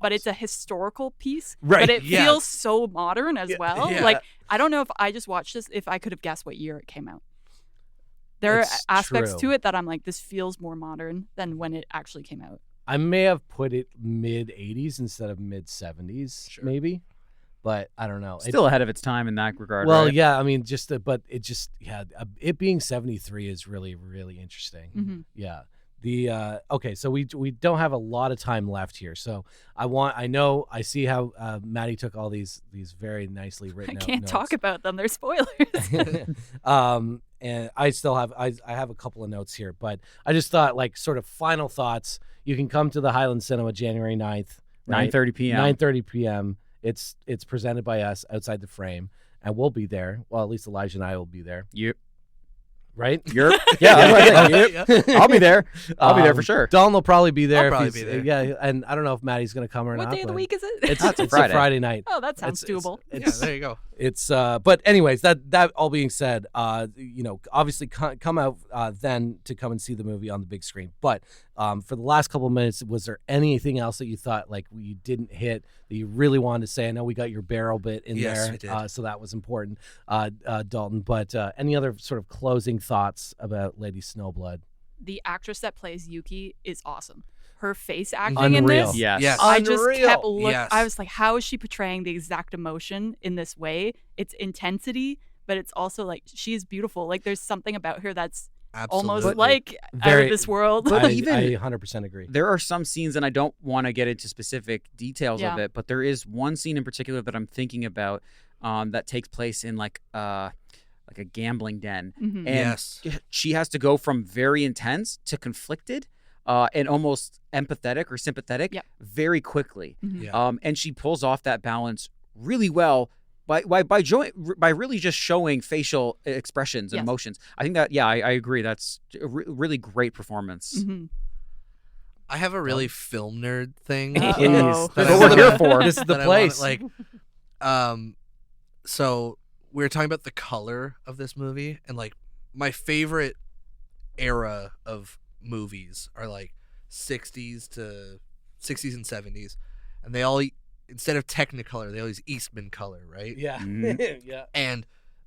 Speaker 2: But it's a historical piece,
Speaker 10: right?
Speaker 2: But it feels so modern as well.
Speaker 11: Yeah.
Speaker 2: Like I don't know if I just watched this, if I could have guessed what year it came out. There are aspects to it that I'm like, this feels more modern than when it actually came out.
Speaker 10: I may have put it mid '80s instead of mid '70s, maybe. But I don't know.
Speaker 9: Still ahead of its time in that regard.
Speaker 10: Well,
Speaker 9: right?
Speaker 10: yeah. I mean, it being '73 is really, really interesting.
Speaker 2: Mm-hmm.
Speaker 10: Yeah. Okay, so we don't have a lot of time left here, so I see how Maddy took all these very nicely written.
Speaker 2: I can't
Speaker 10: notes.
Speaker 2: talk about them; they're spoilers.
Speaker 10: And I still have I have a couple of notes here, but I just thought like sort of final thoughts. You can come to the Highland Cinema January 9th, right?
Speaker 9: 9:30 p.m.
Speaker 10: 9:30 p.m. It's presented by us outside the frame, and we'll be there. Well, at least Elijah and I will be there.
Speaker 9: Yep.
Speaker 10: Right?
Speaker 9: Yep. I'll be there. I'll be there for sure.
Speaker 10: Dalton will probably be there.
Speaker 11: I'll probably be there.
Speaker 10: Yeah, and I don't know if Maddie's going to come or not.
Speaker 2: What day of the week is it?
Speaker 10: It's
Speaker 9: a
Speaker 10: Friday.
Speaker 9: Friday.
Speaker 10: Night.
Speaker 2: Oh, that sounds doable.
Speaker 11: There you go.
Speaker 10: It's but anyways, that all being said, obviously come out then to come and see the movie on the big screen. But for the last couple of minutes, was there anything else that you thought like you didn't hit that you really wanted to say? I know we got your barrel bit in there,
Speaker 11: we did.
Speaker 10: so that was important, Dalton. But any other sort of closing thoughts about Lady Snowblood?
Speaker 2: The actress that plays Yuki is awesome. Her face acting in
Speaker 10: Unreal.
Speaker 2: this,
Speaker 9: Yes.
Speaker 2: I just kept looking.
Speaker 11: Yes.
Speaker 2: I was like, how is she portraying the exact emotion in this way? It's intensity, but it's also like she's beautiful. Like there's something about her that's almost
Speaker 11: Absolutely.
Speaker 2: like out of this world.
Speaker 10: I
Speaker 9: even-
Speaker 10: 100% agree.
Speaker 9: There are some scenes, and I don't want to get into specific details of
Speaker 2: Yeah.
Speaker 9: it, but there is one scene in particular that I'm thinking about that takes place in like a gambling den,
Speaker 2: Mhm.
Speaker 9: and
Speaker 11: Yes.
Speaker 9: she has to go from very intense to conflicted, and almost empathetic or sympathetic
Speaker 2: Yep.
Speaker 9: very quickly.
Speaker 2: Mhm.
Speaker 11: Yeah.
Speaker 9: And she pulls off that balance really well by really just showing facial expressions and
Speaker 2: Yes.
Speaker 9: emotions. I think that I agree. That's a really great performance.
Speaker 2: Mhm.
Speaker 11: I have a really film nerd thing.
Speaker 2: Uh-oh.
Speaker 9: That's what we're here for.
Speaker 10: This is the
Speaker 11: that I wanna,
Speaker 10: place.
Speaker 11: like, so we were talking about the color of this movie, and like my favorite era of movies are like 60s and 70s, and they all instead of Technicolor they all use Eastman color, right?
Speaker 10: Yeah.
Speaker 9: Mhm.
Speaker 10: Yeah.
Speaker 11: And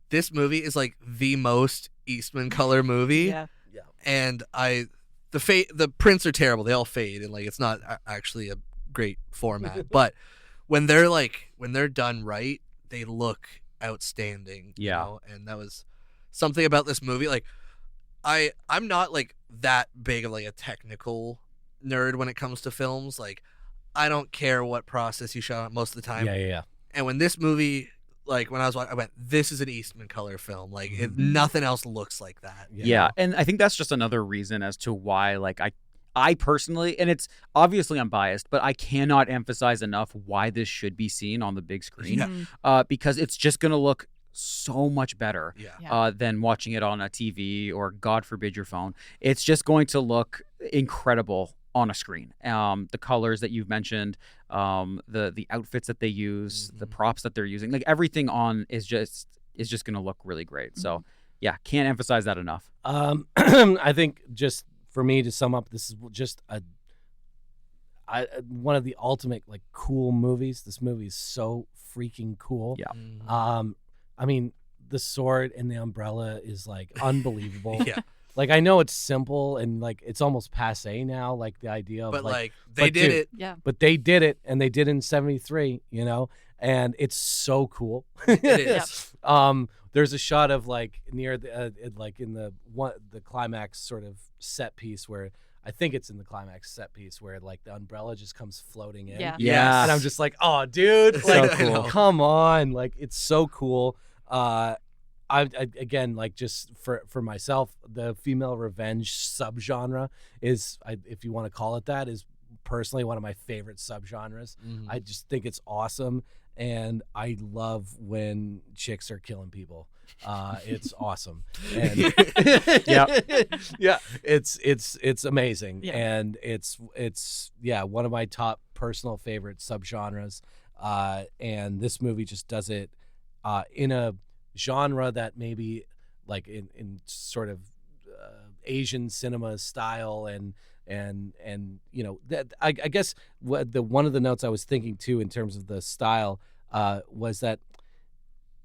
Speaker 11: this movie is like the most Eastman color movie.
Speaker 2: Yeah.
Speaker 11: And the prints are terrible. They all fade, and like it's not actually a great format. But when they're done right, they look outstanding. you
Speaker 9: Yeah.
Speaker 11: know? And that was something about this movie. Like I'm not like that big of like a technical nerd when it comes to films. Like I don't care what process you shot most of the time.
Speaker 10: Yeah.
Speaker 11: And when this movie, like when I was watching, I went, "This is an Eastman color film. Like nothing else looks like that."
Speaker 9: Yeah, and I think that's just another reason as to why, like, I personally, and it's obviously I'm biased, but I cannot emphasize enough why this should be seen on the big screen,
Speaker 2: Mhm.
Speaker 9: because it's just gonna look so much better
Speaker 2: Yeah.
Speaker 9: than watching it on a TV or, God forbid, your phone. It's just going to look incredible on a screen. The colors that you've mentioned, the outfits that they use, the props that they're using, like everything on is just going to look really great. So yeah, can't emphasize that enough.
Speaker 10: I think just for me to sum up, this is just one of the ultimate like cool movies. This movie is so freaking cool.
Speaker 9: Yeah.
Speaker 10: I mean, the sword and the umbrella is like unbelievable.
Speaker 11: Yeah.
Speaker 10: Like I know it's simple and like it's almost passé now, like the idea of
Speaker 11: But
Speaker 10: like
Speaker 11: they
Speaker 10: but
Speaker 11: did
Speaker 10: dude,
Speaker 11: it.
Speaker 2: Yeah.
Speaker 10: but they did it, and they did it in '73, and it's so cool.
Speaker 11: It is.
Speaker 10: There's a shot of like near the like in the climax sort of set piece where I think it's in the climax set piece where like the umbrella just comes floating in.
Speaker 2: Yeah.
Speaker 9: Yeah.
Speaker 10: And I'm just like, oh, dude,
Speaker 9: So
Speaker 10: like,
Speaker 9: cool.
Speaker 10: come on, like it's so cool. I again, like just for myself, the female revenge subgenre is, if you want to call it that, is personally one of my favorite subgenres. I just think it's awesome, and I love when chicks are killing people. It's awesome. And yeah, it's amazing, and it's one of my top personal favorite subgenres. And this movie just does it in a genre that maybe like in sort of Asian cinema style, and you know that I guess one of the notes I was thinking too in terms of the style was that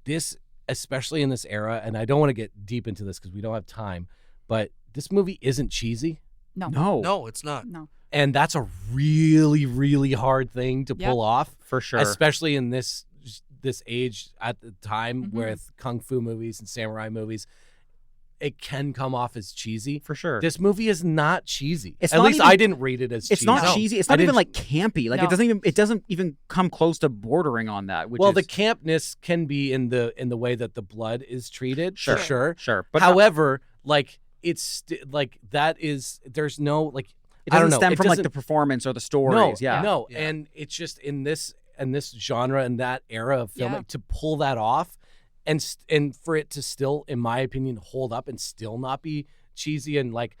Speaker 10: this, especially in this era, and I don't want to get deep into this because we don't have time, but this movie isn't cheesy.
Speaker 11: No, it's not.
Speaker 2: No.
Speaker 10: And that's a really, really hard thing to pull off.
Speaker 9: For sure.
Speaker 10: Especially in this age at the time with kung fu movies and samurai movies. It can come off as cheesy.
Speaker 9: For sure.
Speaker 10: This movie is not cheesy.
Speaker 9: It's
Speaker 10: At
Speaker 9: not
Speaker 10: least
Speaker 9: even-
Speaker 10: I didn't read it as cheesy.
Speaker 9: It's not cheesy. It's not even like campy. Like
Speaker 2: No.
Speaker 9: it doesn't even come close to bordering on that. Which
Speaker 10: well,
Speaker 9: is,
Speaker 10: the campness can be in the way that the blood is treated.
Speaker 9: Sure.
Speaker 10: For sure.
Speaker 9: Sure. But
Speaker 10: however, like it's like that is there's no like
Speaker 9: it
Speaker 10: I don't
Speaker 9: doesn't
Speaker 10: know.
Speaker 9: stem
Speaker 10: It
Speaker 9: from like
Speaker 10: doesn't-
Speaker 9: the performance or the stories.
Speaker 10: No,
Speaker 11: Yeah.
Speaker 10: and it's just in this genre and that era of filming to pull that off, and for it to still, in my opinion, hold up and still not be cheesy and like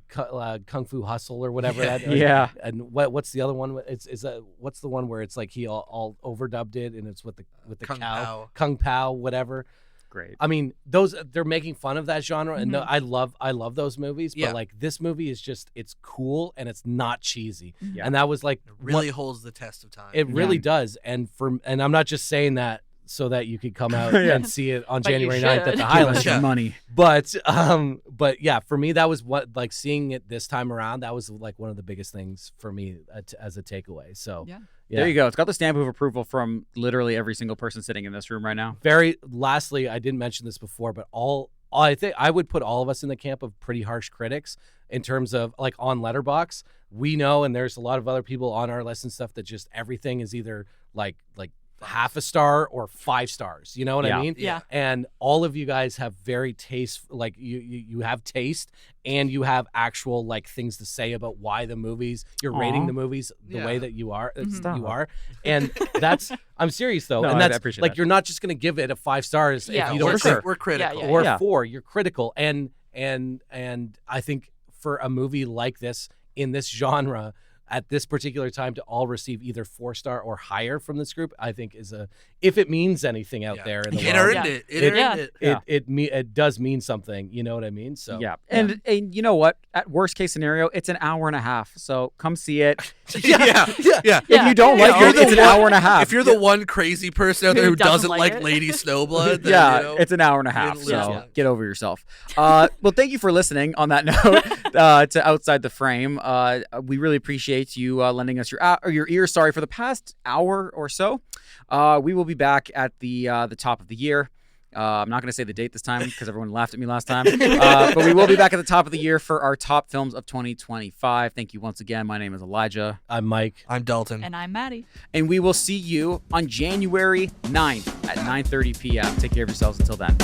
Speaker 10: Kung Fu Hustle or whatever.
Speaker 9: Yeah.
Speaker 10: And what's the other one? What's the one where it's like he all overdubbed it and it's with the
Speaker 11: Kung
Speaker 10: cow,
Speaker 11: Pao.
Speaker 10: Kung Pao, whatever.
Speaker 9: Great.
Speaker 10: I mean, they're making fun of that genre, and I love those movies. But like this movie is just it's cool and it's not cheesy, and that was like
Speaker 11: It really holds the test of time.
Speaker 10: it really does. And I'm not just saying that so that you could come out and see it on
Speaker 2: But you
Speaker 10: January 9th at
Speaker 2: should.
Speaker 10: the
Speaker 9: Give
Speaker 10: Highlands.
Speaker 9: us your money.
Speaker 10: But yeah, for me that was what like seeing it this time around. That was like one of the biggest things for me as a takeaway. So
Speaker 2: Yeah.
Speaker 9: There you go. It's got the stamp of approval from literally every single person sitting in this room right now.
Speaker 10: Very lastly, I didn't mention this before, but I think I would put all of us in the camp of pretty harsh critics in terms of like on Letterboxd. We know, and there's a lot of other people on our list and stuff that just everything is either like half a star or 5 stars. You know what I mean?
Speaker 2: Yeah.
Speaker 10: And all of you guys have very taste, like you have taste, and you have actual like things to say about why the movies you're rating the movies the way that you are. You are, and that's I'm serious though,
Speaker 9: No,
Speaker 10: and
Speaker 9: I
Speaker 10: that's
Speaker 9: appreciate
Speaker 10: like
Speaker 9: that.
Speaker 10: you're not just gonna give it a 5 stars
Speaker 2: Yeah,
Speaker 10: if you don't
Speaker 9: for
Speaker 10: think
Speaker 9: sure.
Speaker 11: We're critical.
Speaker 2: Yeah.
Speaker 10: or
Speaker 9: Yeah.
Speaker 10: 4. You're critical, and I think for a movie like this in this genre at this particular time to all receive either 4-star or higher from this group, I think is if it means anything out there in the
Speaker 11: It
Speaker 10: world.
Speaker 11: earned it. It earned it.
Speaker 10: It does mean something. You know what I mean? So
Speaker 9: Yeah. And you know what? At worst case scenario, it's an hour and a half. So come see it.
Speaker 11: Yeah.
Speaker 9: If you don't
Speaker 2: Yeah.
Speaker 9: like
Speaker 2: You're
Speaker 9: it,
Speaker 2: the
Speaker 9: it's an hour and a half.
Speaker 11: If you're the one crazy person out there who doesn't like
Speaker 2: it.
Speaker 11: Lady Snowblood, then,
Speaker 9: Yeah,
Speaker 11: you know,
Speaker 9: it's an hour and a half.
Speaker 11: didn't
Speaker 9: So
Speaker 11: lose much.
Speaker 9: get over yourself. Well, thank you for listening on that note to Outside the Frame. We really appreciate you lending us your ears. Sorry, for the past hour or so. We will be back at the top of the year. I'm not going to say the date this time because everyone laughed at me last time. But we will be back at the top of the year for our top films of 2025. Thank you once again. My name is Elijah.
Speaker 10: I'm Mike.
Speaker 11: I'm Dalton.
Speaker 2: And I'm Maddy.
Speaker 9: And we will see you on January 9th at 9:30 p.m. Take care of yourselves until then.